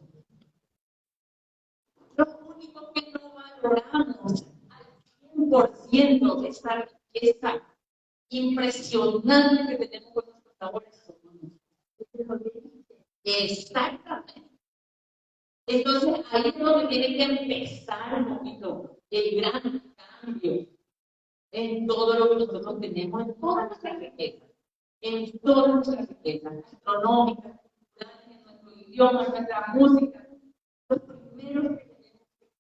Los únicos que no valoramos al 100% esa riqueza impresionante que tenemos con nuestros sabores somos nosotros. Exactamente. Entonces, ahí es donde tiene que empezar un poquito el gran cambio en todo lo que nosotros tenemos, en todas nuestras riquezas, gastronómicas, culturales, en nuestro idioma, en nuestra música. Los primeros que tenemos que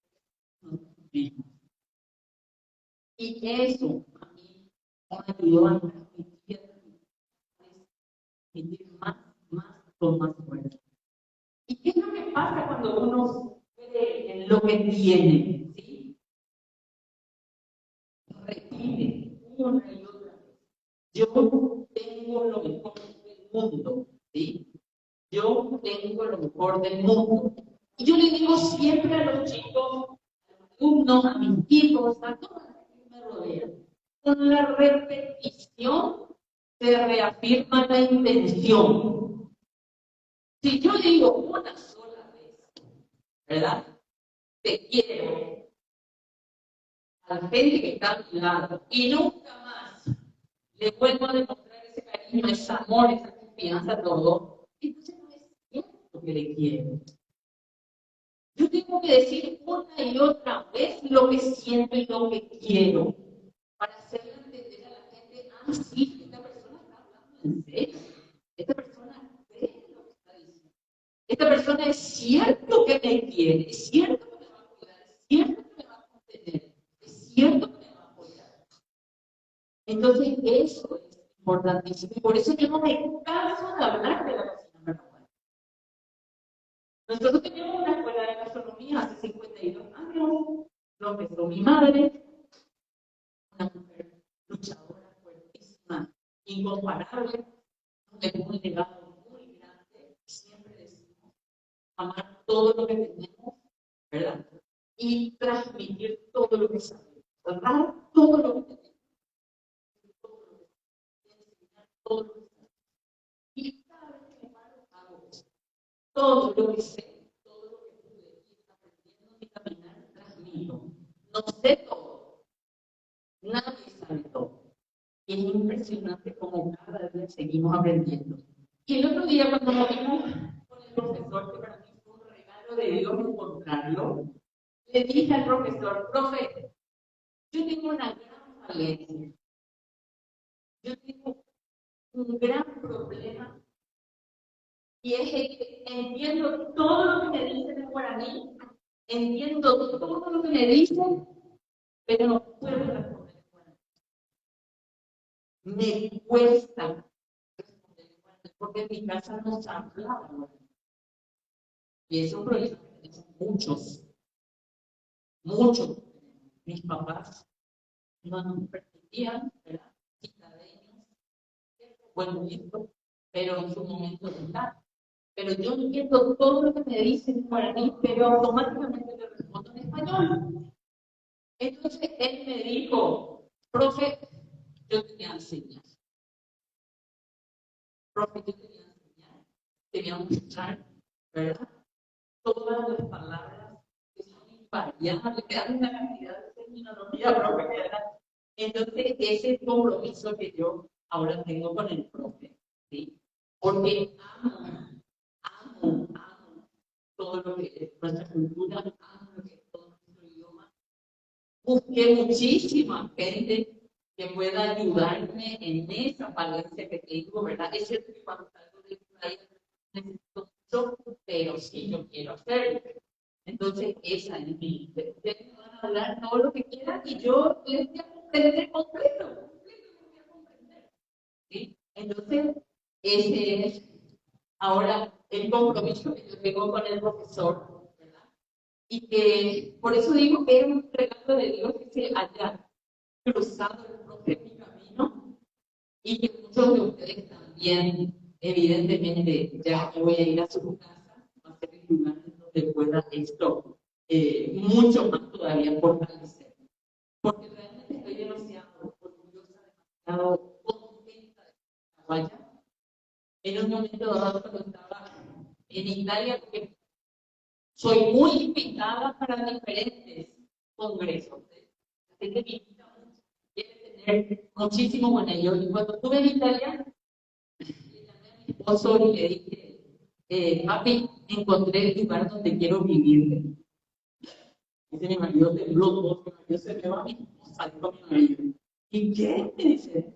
nosotros mismos. Y eso a mí me ayudó a transmitir más con más fuerza. ¿Y qué es lo que pasa cuando uno cree en lo que tiene? ¿Sí? Repite una y otra vez. Yo tengo lo mejor del mundo. ¿Sí? Yo tengo lo mejor del mundo. Y yo le digo siempre a los chicos, a los alumnos, a mis hijos, a todos los que me rodean, con la repetición se reafirma la intención. Si yo digo una sola vez, ¿verdad? Te quiero a la gente que está a mi lado y nunca más le vuelvo a demostrar ese cariño, ese amor, esa confianza, todo, entonces no es cierto que le quiero. Yo tengo que decir una y otra vez lo que siento y lo que quiero para hacerle entender a la gente, sí, esta persona está hablando en serio, esta persona cree lo que está diciendo. Esta persona es cierto que me quiere, es cierto que me va a cuidar, es cierto que me va a contener, es cierto que me va a apoyar. Entonces, eso es importantísimo. Y por eso yo no me canso de hablar de la cocina peruana. Nosotros teníamos una escuela de gastronomía hace 52 años, lo empezó mi madre, una mujer luchadora, fuertísima, incomparable. tenemos un legado muy grande, siempre decimos, amar todo lo que tenemos, ¿verdad? Y transmitir todo lo que sabemos, dar todo lo que tenemos, enseñar todo lo que sabemos. Y cada vez que me paro, hago eso. Todo lo que sé, todo lo que pude ir aprendiendo y caminar, transmito. No sé todo, nadie sabe todo. Y es impresionante cómo cada día seguimos aprendiendo. Y el otro día cuando nos vimos con el profesor, que para mí fue un regalo de Dios encontrarlo, le dije al profesor, profe, yo tengo una gran falencia. Yo tengo un gran problema y es que entiendo todo lo que me dicen en guaraní, entiendo todo lo que me dicen, pero no puedo responder en guaraní. Me cuesta responder en guaraní porque en mi casa no se habla guaraní. Y es un problema que tenemos muchos. Mis papás no nos permitían, ¿verdad? Citadeños, bueno, listo, pero en su momento no está. Pero yo entiendo todo lo que me dicen en guaraní, pero automáticamente le respondo en español. Entonces él me dijo, profe, yo te voy a enseñar. Profe, yo te voy a enseñar, te voy a mostrar, ¿verdad? Todas las palabras que son invariables, que dan una cantidad de terminología, profe, ¿verdad? Entonces ese compromiso que yo ahora tengo con el profe, ¿sí? Porque amo todo lo que es nuestra cultura, amo lo que es todo nuestro idioma. Busqué muchísima gente que pueda ayudarme en esa falencia que tengo, ¿verdad? Es cierto que cuando salgo de país necesito mucho, pero sí yo quiero hacerlo. Entonces, esa es mi. Ustedes me van a hablar todo lo que quieran y yo les voy a comprender completo voy a comprender. ¿Sí? Entonces, ese es ahora el compromiso que yo tengo con el profesor, ¿verdad? Y que por eso digo que es un regalo de Dios que se haya cruzado el profe en mi camino y que muchos de ustedes también, evidentemente, ya que voy a ir a su casa, va a ser el lugar en donde pueda esto mucho más todavía fortalecer. Porque realmente estoy demasiado orgullosa, demasiado contenta de Paraguaya. En un momento dado, cuando estaba en Italia, porque soy muy invitada para diferentes congresos. Así que me invita mucho, quiere tener muchísimo con ellos. Y cuando estuve en Italia, le llamé a mi esposo y le dije, papi, encontré el lugar donde quiero vivir. Dice mi marido, tembló todo, mi marido se me va a mi esposa, dijo mi marido. ¿Y qué? Me dice.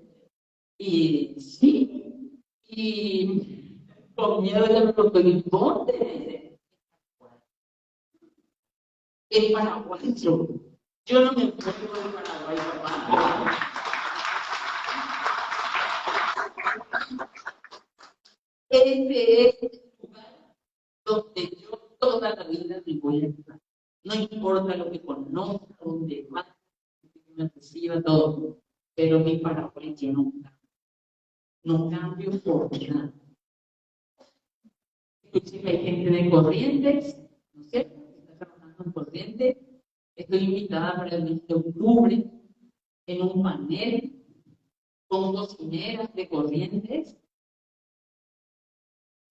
Y sí, y con miedo ella me preguntó, ¿y dónde? El paraguayo. Yo no me acuerdo del Paraguay, papá. Este es el lugar donde yo toda la vida me voy a estar. No importa lo que conozca, dónde va, que me reciba, todo. Pero mi Paraguay yo no cambio por nada. Inclusive hay gente de Corrientes, ¿no es cierto? Que está trabajando en Corrientes. Estoy invitada para el mes de octubre en un panel con cocineras de Corrientes.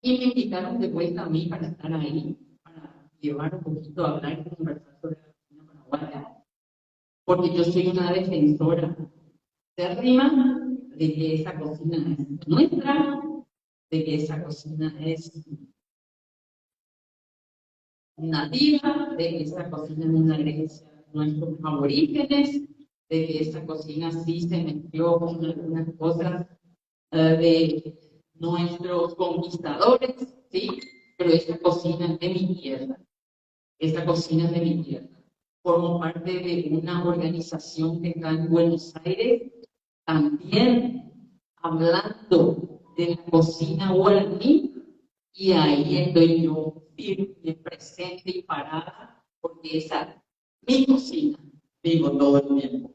Y me invitaron de vuelta a mí para estar ahí, para llevar un poquito a hablar y conversar sobre la cocina paraguaya. Porque yo soy una defensora acérrima de que esa cocina es nuestra, de que esa cocina es nativa, de que esa cocina es una herencia de nuestros aborígenes, de que esa cocina sí se mezcló con algunas cosas de nuestros conquistadores, ¿sí? Pero esa cocina es de mi tierra, esa cocina es de mi tierra. Formo parte de una organización que está en Buenos Aires, también hablando de la cocina guaraní, y ahí estoy yo firme, presente y parada, porque esa es mi cocina, digo todo el tiempo.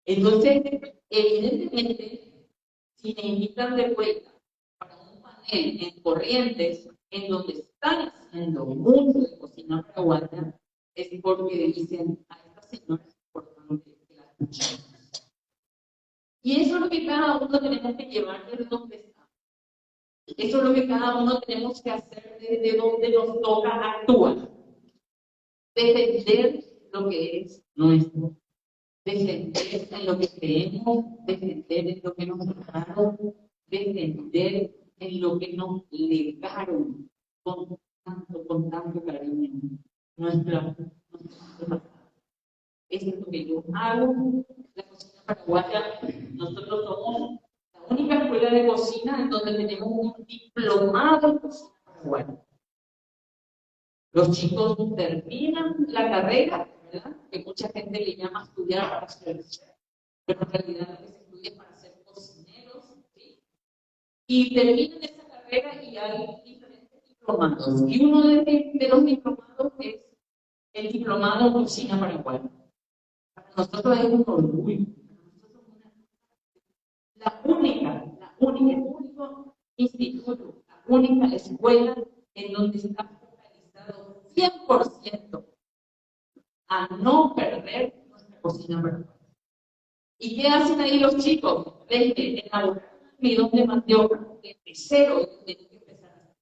Entonces, evidentemente, si me invitan de vuelta para un en Corrientes, en donde están haciendo mucho de cocina paraguaya, es porque dicen a esta señora es importante que la escuchemos. Y eso es lo que cada uno tenemos que llevar desde donde está. Eso es lo que cada uno tenemos que hacer desde donde nos toca actuar. Defender lo que es nuestro. Defender en lo que creemos, defender en lo que nos dejaron, defender en lo que nos legaron con tanto cariño. Nuestra Eso es lo que yo hago. La cocina paraguaya, nosotros somos la única escuela de cocina en donde tenemos un diplomado en cocina paraguaya. Los chicos terminan la carrera, ¿verdad? Que mucha gente le llama estudiar para ser, pero en realidad lo que se estudia para ser cocineros, ¿sí? Y terminan esa carrera y hay diferentes diplomados. Y uno de los diplomados es el diplomado en cocina paraguaya. Para nosotros es un orgullo. El único instituto, la única escuela en donde está focalizado 100% a no perder nuestra cocina paraguaya. ¿Y qué hacen ahí los chicos? Desde elaborar un almidón de mandioca, desde cero, tienen que empezar.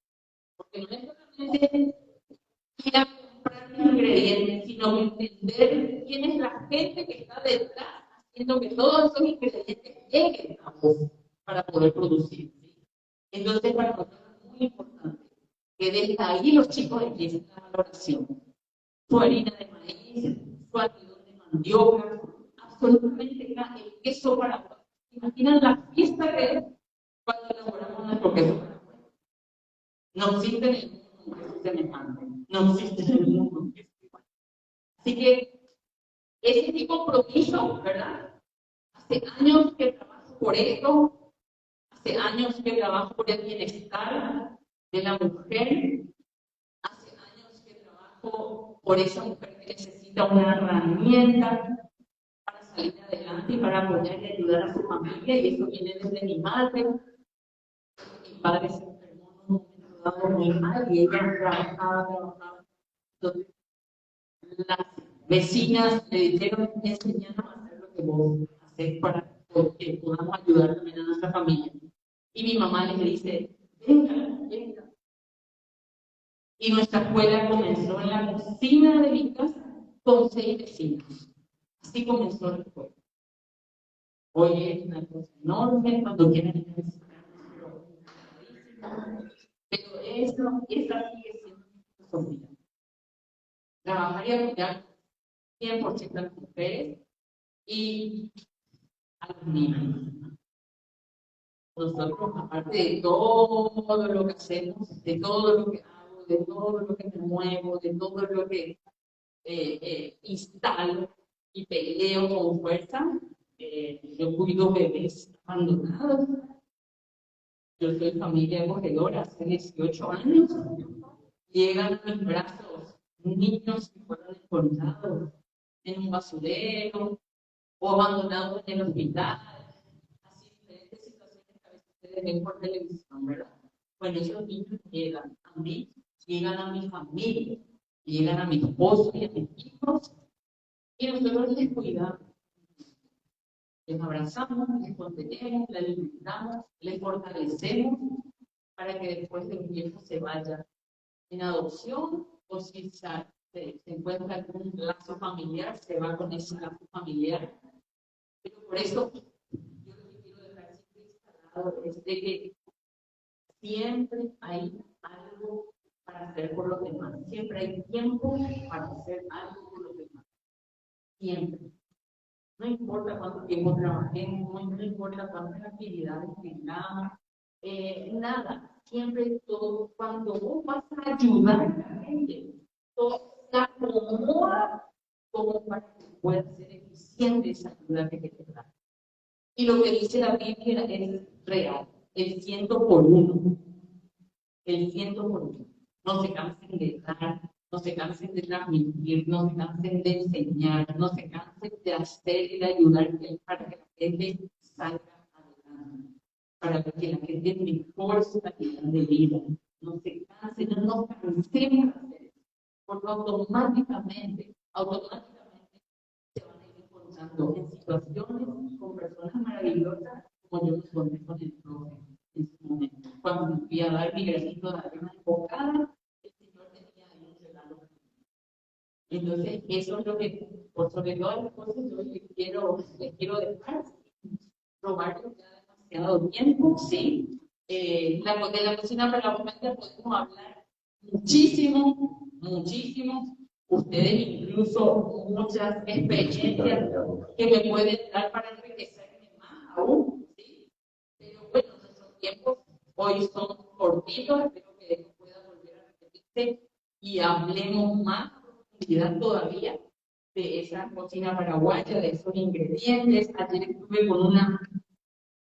Porque no es solamente ir a comprar ingredientes, sino entender quién es la gente que está detrás, haciendo que todos esos ingredientes lleguen a vos para poder producir. Entonces, para nosotros es muy importante que desde ahí los chicos empiecen la valoración. Su harina de maíz, su almidón de mandioca, absolutamente nada. El queso paraguayo. ¿Imaginan la fiesta que es cuando elaboramos nuestro queso paraguayo? No existe en el mundo un queso semejante. No existe en el mundo un queso igual. Así que ese es mi compromiso, ¿verdad? Hace años que trabajo por esto. Hace años que trabajo por el bienestar de la mujer. Hace años que trabajo por esa mujer que necesita una herramienta para salir adelante y para apoyar y ayudar a su familia. Y eso viene desde mi madre. Mi padre se enfermó en un momento dado muy mal y ella trabajaba. Entonces, las vecinas le dijeron, enseñanos a hacer lo que vos haces para que podamos ayudar también a nuestra familia. Y mi mamá le dice, venga. Y nuestra escuela comenzó en la cocina de mi casa con 6 vecinos. Así comenzó la escuela. Hoy es una cosa enorme, cuando quieren pero esa sigue siendo nuestra familia. Trabajar y apoyar 100% a las mujeres y a los niños. Nosotros, aparte de todo lo que hacemos, de todo lo que hago, de todo lo que me muevo, de todo lo que instalo y peleo con fuerza, yo cuido bebés abandonados. Yo soy familia acogedora hace 18 años. Llegan a mis brazos niños que fueron encontrados en un basurero o abandonados en el hospital. Ustedes ven por televisión, ¿verdad? Bueno, esos niños llegan a mí, llegan a mi familia, llegan a mi esposo y a mis hijos, y nosotros les cuidamos. Les abrazamos, les contenemos, les alimentamos, les fortalecemos para que después de un tiempo se vaya en adopción o si se encuentra algún lazo familiar, se va con ese lazo familiar. Pero por eso es de que siempre hay algo para hacer por los demás. Siempre hay tiempo para hacer algo por los demás. Siempre. No importa cuánto tiempo trabajemos, no importa cuántas actividades tengamos, nada. Siempre todo, cuando vos vas a ayudar a la gente, todo se acomoda como para que pueda ser eficiente esa ayuda que te da. Y lo que dice la Biblia es real, el 100 por 1. El 100 por 1. No se cansen de dar, no se cansen de transmitir, no se cansen de enseñar, no se cansen de hacer y de ayudar para que la gente salga adelante. para que la gente mejore su calidad de vida, no se canse, no nos cansemos de hacer eso, porque automáticamente se van a ir encontrando en situaciones con personas maravillosas, como yo me encontré con el profe en su momento. Cuando me fui a dar mi granito de arena enfocada, el Señor tenía ahí un regalo. Entonces, eso es lo que, por sobre todas las cosas, yo les quiero dejar. Robarlo ya demasiado tiempo, sí. De la cocina para la mente podemos hablar muchísimo, muchísimo. Ustedes incluso muchas experiencias que me pueden dar para enriquecerme más aún, ¿sí? Pero bueno, nuestros tiempos hoy son cortitos, espero que esto pueda volver a repetirse y hablemos más a profundidad todavía de esa cocina paraguaya, de esos ingredientes. Ayer estuve con una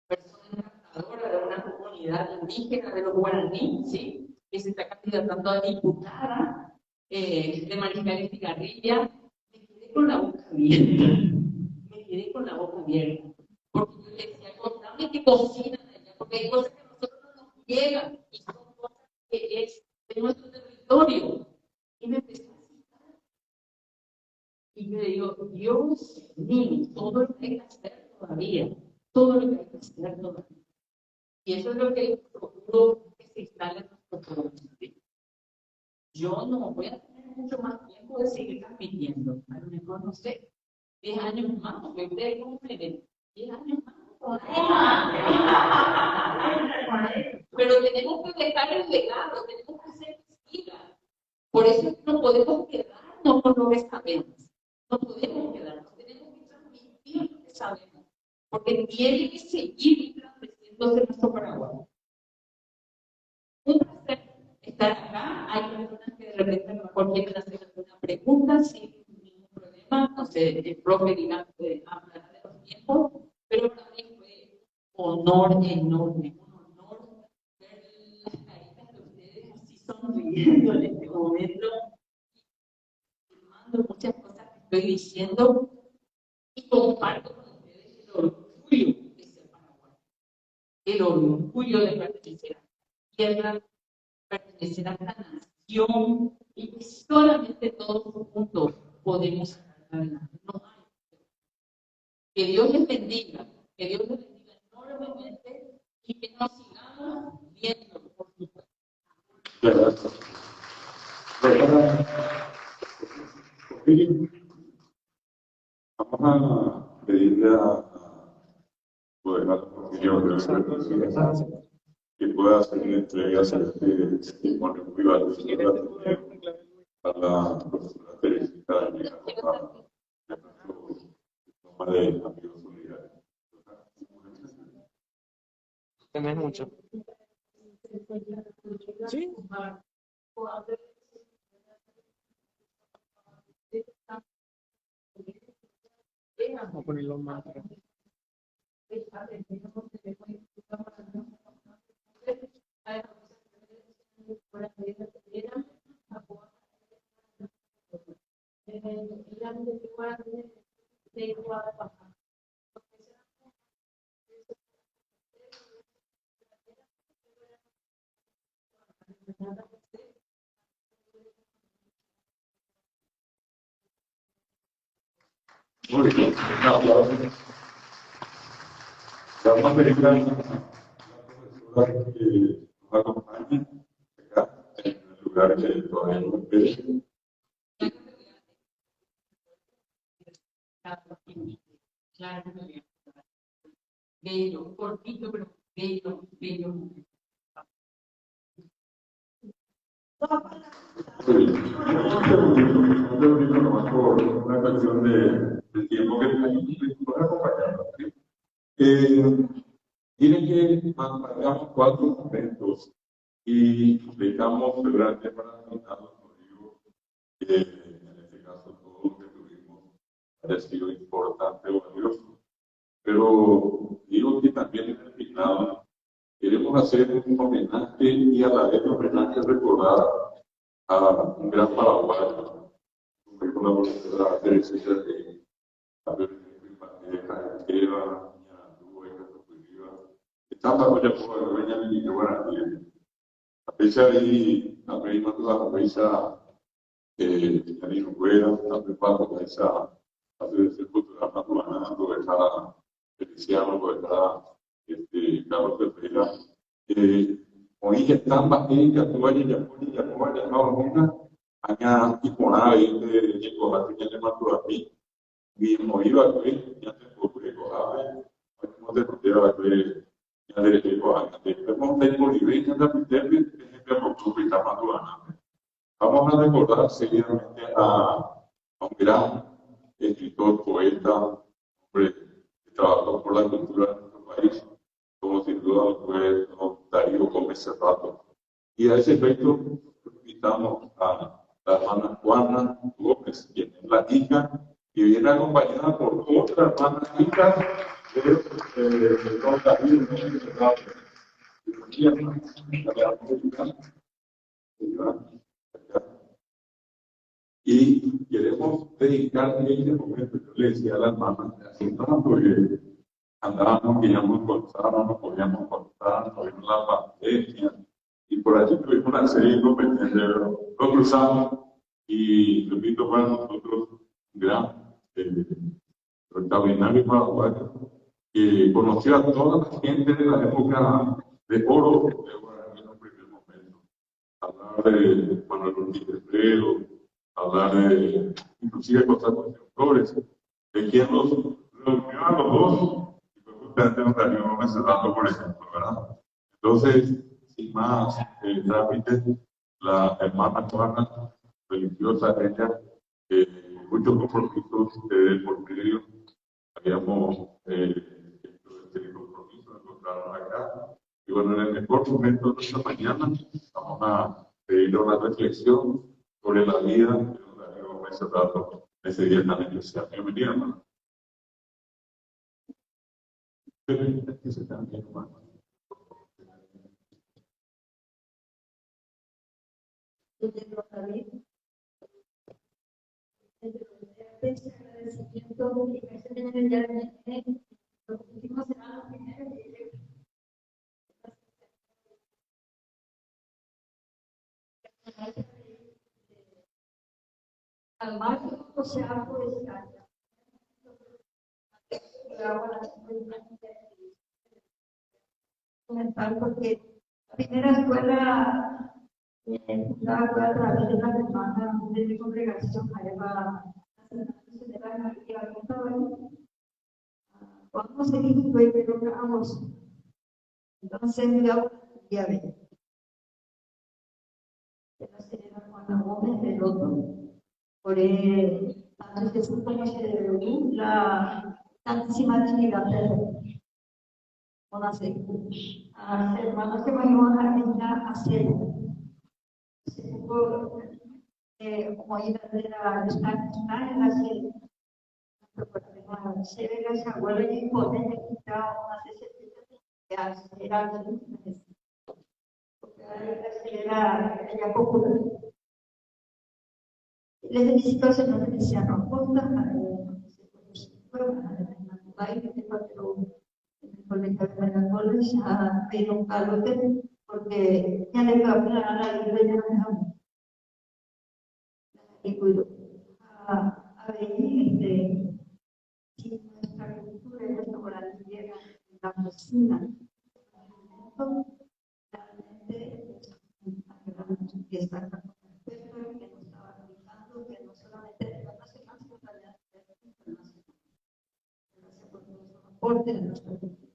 persona encantadora de una comunidad indígena de los guaraní, ¿sí? Que se está candidatando a diputada de Mariscal y Cigarrilla. Me quedé con la boca abierta, porque yo le decía, contame qué cocinan allá, porque hay cosas que a nosotros no nos llegan y son cosas que es de nuestro territorio. Y me empezó a citar. Y yo le digo, Dios mío, todo lo que hay que hacer todavía, todo lo que hay que hacer todavía. Y eso es lo que procuro que se instale en nuestro pueblo. Yo no voy a tener mucho más tiempo de seguir transmitiendo. A lo mejor, no sé, 10 años más, porque ustedes cumplen 10 años más. Pero tenemos que dejar el legado, tenemos que ser testigos. Por eso no podemos quedarnos con lo que sabemos. No podemos quedarnos, tenemos que transmitir lo que sabemos. Porque tiene que seguir transmitiéndose nuestro Paraguay. Un placer estar acá. Hay personas que de repente a lo mejor quieren hacer alguna pregunta sin ningún problema. No sé, el profe diga hablar de los tiempos, pero para mí fue honor enorme, un honor ver las caritas de ustedes así sonriendo en este momento, firmando muchas cosas que estoy diciendo y comparto con ustedes el orgullo de ser paraguayo, el orgullo de pertenecer a la tierra, pertenecer a esta nación y que solamente todos juntos podemos sacar adelante. No hay. Que Dios les bendiga enormemente y que nos sigamos viendo, por supuesto. Gracias. Vamos a pedirle a que pueda hacer una entrega de testimonio privado a la profesora Teresita de nuestro de amigos solidarios. Tenés mucho. Sí. Vamos a ponerlo más. Muy bien, un aplauso. Vamos a pedirle a la profesora que nos acompañe acá, en el lugar que todavía no ve. Claro, bello, cortito, pero bello, bello. Nomás por una cuestión del tiempo que tenemos para acompañarnos. Tienen que manejamos 4 momentos y dejamos seguramente para terminar los digo que en este caso todo lo que tuvimos ha sido importante o valioso. Pero digo que también en el final queremos hacer un homenaje y a la vez un homenaje recordar a un gran paraguayo, como dijo la profesora Teresita de la Tapa ko po ang ganyan ni Iwan niya. Apesa ri aprima tu apesa ni Uguera, aprepa ko esa apesa cultura matuana do esa Feliciano do esa Carlos de Ferreira. Hoy están bastante actuales ya ahora hanya ipona de chico bastante de maturapi y movido a que ya te puede coger no te puede ya de chico a que vamos a ir libre ya te puede vamos a recordar seguidamente a un gran escritor, poeta, hombre que trabajó por la cultura de nuestro país, como sin duda fue Darío Gómez Cerrato. Y a ese efecto invitamos a la hermana Juana Gómez, quien es la hija, y viene acompañada por otra hermana hija de don Darío Gómez Cerrato. Y queremos dedicar este momento, yo le decía a la hermana, así no, porque andábamos, queríamos contar, no nos podíamos contar, no vimos la pandemia, y por allí tuvimos una serie de competencias, lo cruzamos, y repito, para nosotros, un gran extraordinario paraguayo, que conoció a toda la gente de la época de oro de Guaraní en un primer momento. Hablar de Manuel Ortiz de Fredo, hablar de inclusive Constantino Flores, de quien los reunió a los dos, y fue justamente un Darío Gómez Cerrato, por ejemplo, ¿verdad? Entonces, sin más trámites, la hermana Juana, religiosa ella, muchos compromisos por medio, habíamos hecho este compromiso, nos encontraron acá, y bueno, en el mejor momento de esta mañana vamos a pedir una reflexión sobre la vida de don Darío Gómez Cerrato en ese día tan especial. Bienvenida, hermano. Al máximo, o sea, pues, comentar porque la primera escuela fundada fue a través de la hermana de mi congregación, Eva, vamos a seguir y pero vamos. Entonces, digamos, ya ve. De la señora Juana Gómez del otro, por antes de su conocer de mí, la Santísima Trinidad de las hermanos que me iban a venir a hacer como ir a estar en la serie. Se ve las abuelas y ponen de quitar unas excepciones que eran porque era ya popular. Les felicito al señor Feliciano Acosta, a Pedro Carlos, porque ya le cambiaron a la iglesia a venir si nuestra cultura y nuestra moral llega en la cocina. Realmente que está que nos estaba aplicando, que no solamente de la nacional, sino también internacional. Gracias por todo su aporte de nuestra cultura.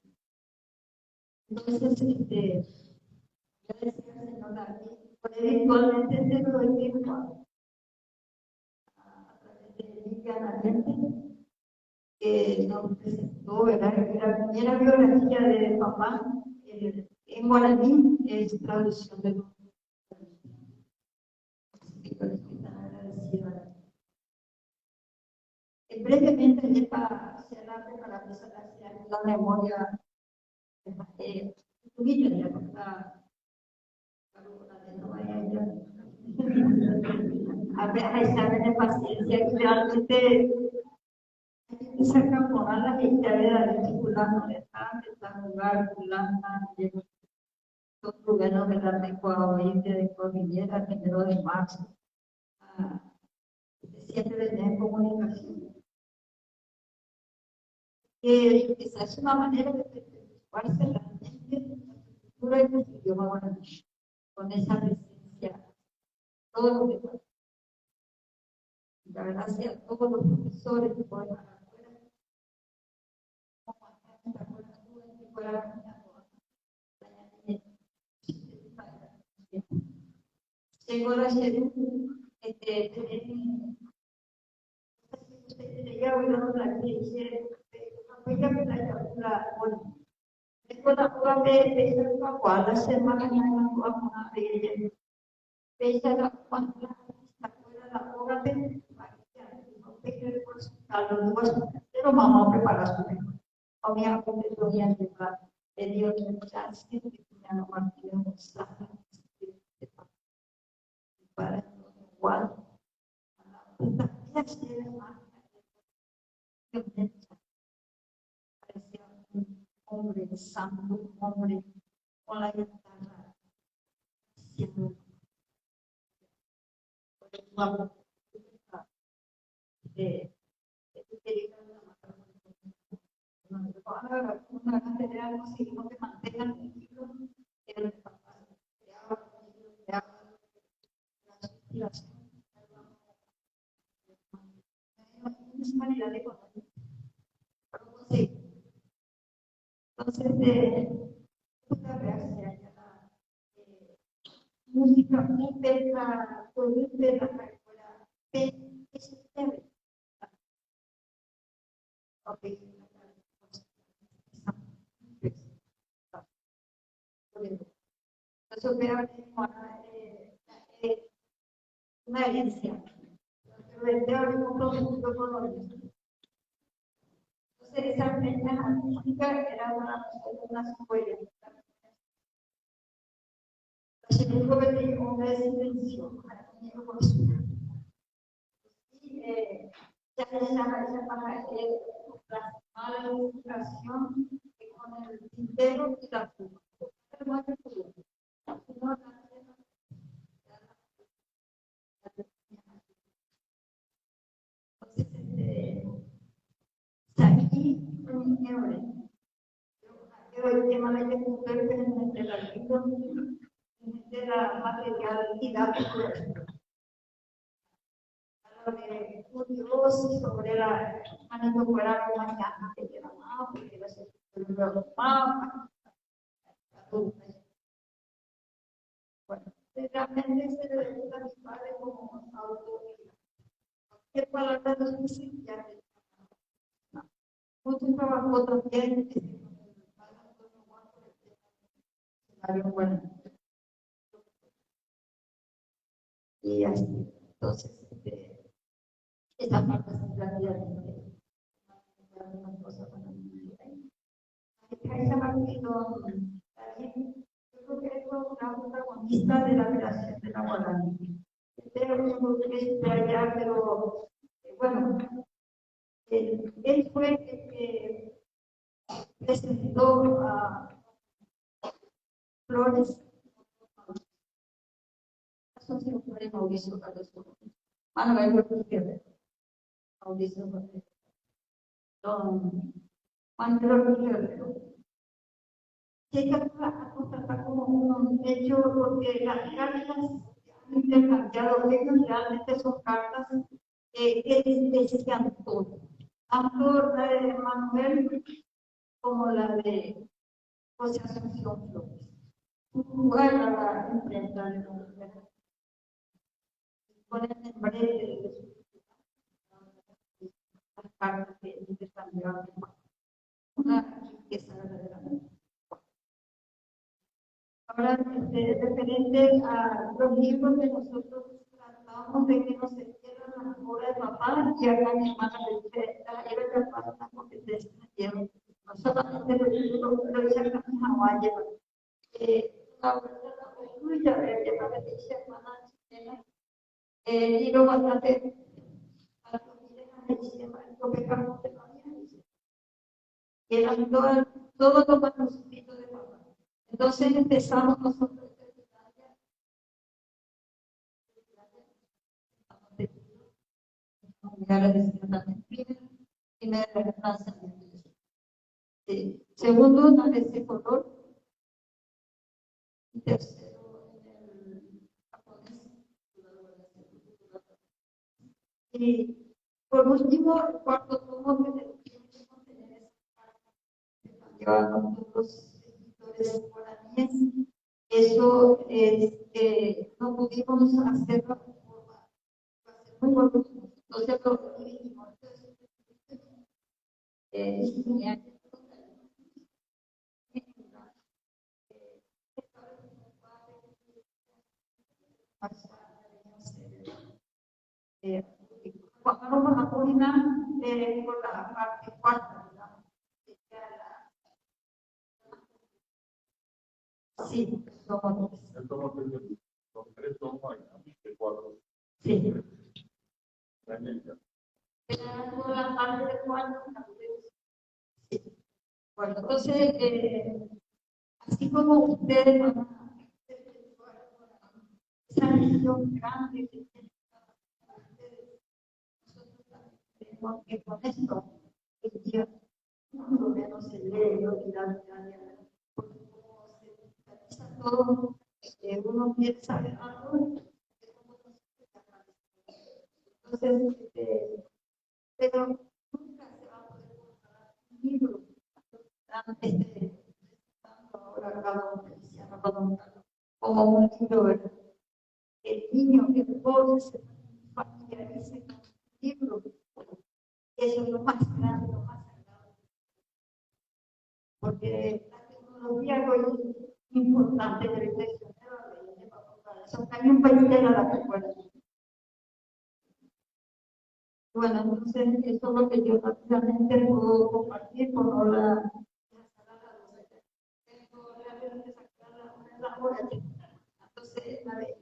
Entonces, yo decía al señor David, eventualmente te lo doy tiempo a través de Lidia Nariente, que nos presentó, ¿verdad? La primera biografía de papá en guaraní es traducción de los. Brevemente, para cerrar para empezar la memoria a ver, hay examen de paciencia, realmente saca por la historia de fulano de tal lugar, fulano de otro lugar de la Ecuador, de Cordillera, primero de marzo, 7 de enero, comunicación. Que quizás es una manera de preocuparse la gente, la cultura y el idioma guaraní, con esa presencia, todo lo que pasa. La gracias a todos los profesores que pueden estar afuera, como hasta que fuera caminando. Llegó la Sherú, ya hablando la que dice, apoya la bueno, después la prueba de esa cuadra semana y no a de ella. Ella la cuadra, la fuera la obra de pero vamos a preparar su mejor. Obviamente, voy a llevar el Dios de chance que ya no mantenemos para igual parecía un hombre santo, un hombre con la guitarra haciendo conseguimos que mantengan el libro en el es manera de conocer. Entonces, esta reacción música muy perra, muy perra, es ok. Entonces, veo una herencia. Entonces, esa fecha artística era una escuela. La segunda vez que una silencio para mí no conocía. Y ya esa para la mala ilustración con el tintero y la pluma. Aquí el tema de mujer de la vida, de la materialidad curioso sobre la manito fuera mañana que era más, porque era el mapa. Bueno, realmente se le gusta a mi padre como autoridad. ¿Qué palabras no se ya? Mucho trabajo también. Bueno. Y así, entonces, esa parte es relativamente una cosa para mí. Esa parte yo creo que es una protagonista de la creación de la guaraní. Pero no quiero allá, pero bueno, él fue el que presentó a Flores. Mauricio Carlos Manuel Rodríguez, Mauricio Rodríguez, don Manuel Rodríguez, llega a contratar como un hecho porque las cartas han intercambiado, ellos realmente son cartas que decían todo, tanto la de Manuel como la de José Asunción Flores. Bueno, la imprenta de con el nombre de las cartas que intercambiaban una riqueza verdaderamente. Ahora, referente a los libros que nosotros tratamos de que no se pierdan las obras de papá, y acá mi hermana le dice, era capaz de una competencia de no solamente los libros, pero ya acá en Hawái, una vuelta tuya, para que dice hermana chilena, libro bastante lo que cambiamos de manera eran todos los manuscritos de papá. Entonces empezamos nosotros segundo, en ese color, y tercero, en el japonés. Y por último, el cuarto tomo que tenemos que contener llevamos todos los escritores guaraníes. Eso no pudimos hacerlo muy volumen. Entonces lo dividimos. Vamos a coordinar por la parte cuarta, digamos. Sí, somos Tres tomos ahí, de cuatro. sí. Por la parte de cuarta. Sí. Bueno, entonces, así como ustedes van a esa visión grande que tienen ustedes, nosotros también tenemos que con esto, el día, por lo menos se lee, ¿no? Y porque como se digitaliza todo, uno quiere saber algo, entonces, pero nunca se va a poder comparar un libro ahora cada uno como un libro, ¿verdad? El niño que pobre se familiarice con un libro, eso es lo más grande, lo más sagrado. Porque la tecnología hoy es importante de reflexionar, eso hay un país de la recuerda. Bueno, entonces eso es lo que yo rápidamente puedo compartir con la entonces, a ver,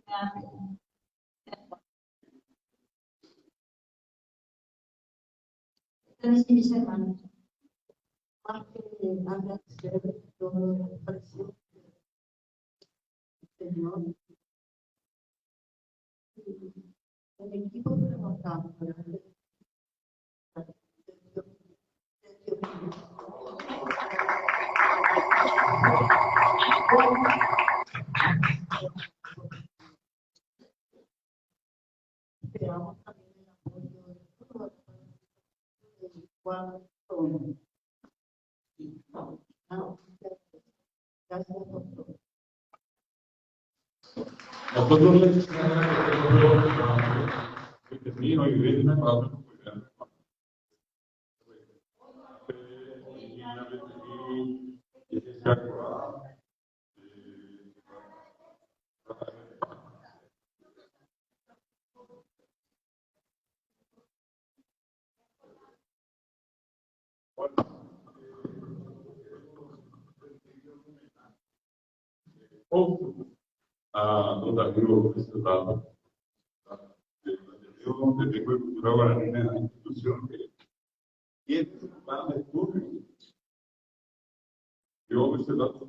mis hermanos, aunque hablan de todo el precio Señor, el equipo preguntando, esperamos también el apoyo de todos los cual son. Gracias por todo. Nosotros les termino y ven una a los amigos estudiantes de cultura guaraní en la institución que tiene un plan de estudio. Yo ese dato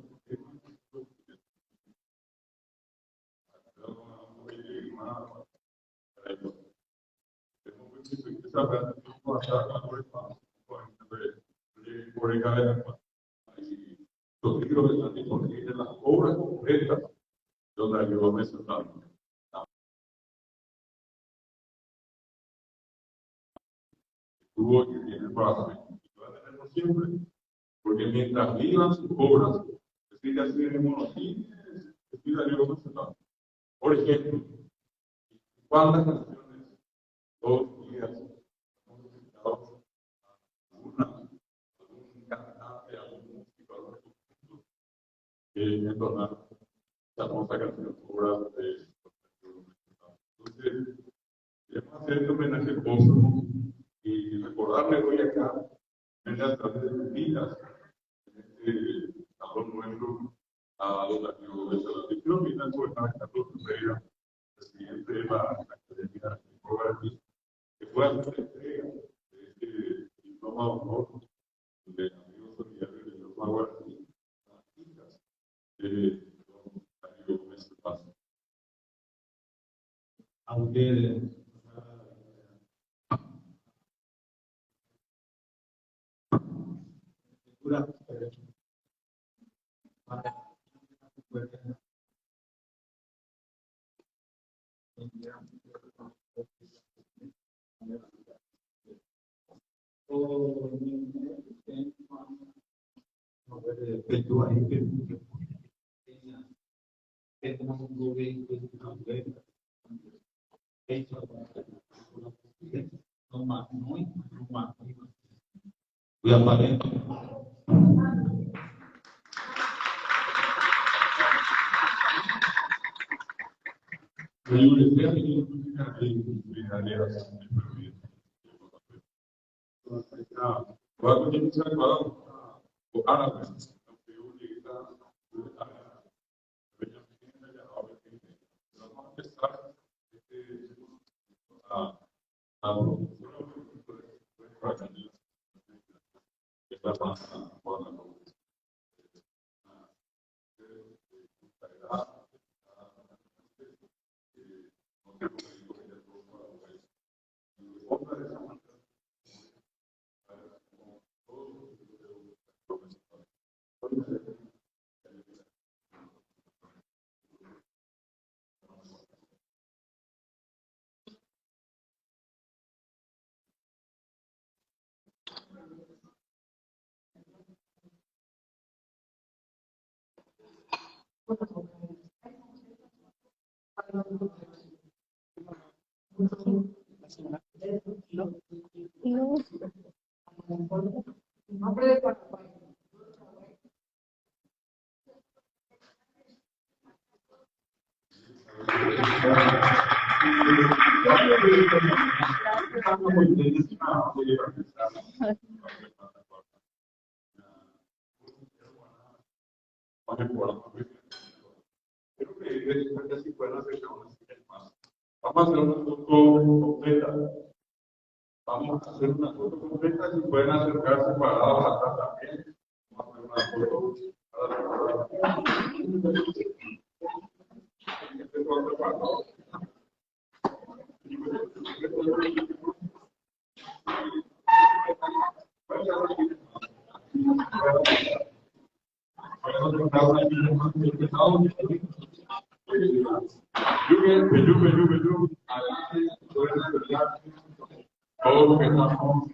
los libros están disponibles en las obras completas donde ayudó a presentar. Tuvo que tiene para tenerlo siempre, porque mientras vivan sus obras, explica así en monotipes, explica ayudó a presentar. Por ejemplo, ¿cuántas canciones todos días hemos escuchado algún cantante, algún músico, algún conjunto que entonar esa hermosa canción, obras de entonces, queremos hacer este homenaje póstumo y recordarle hoy acá, en las tardes de vidas, en este salón nuestro, a los amigos de Salatión y al gobernador Carlos Ferreira, presidente de la Academia de Guaraní, que fue a hacer entrega de este diploma de honor de amigos guaraní, con este paso. Aunque Vamos a hacer una foto completa. Vamos a hacer una foto completa. Si pueden acercarse parados atrás también. Vamos a hacer una foto. Todo lo que estamos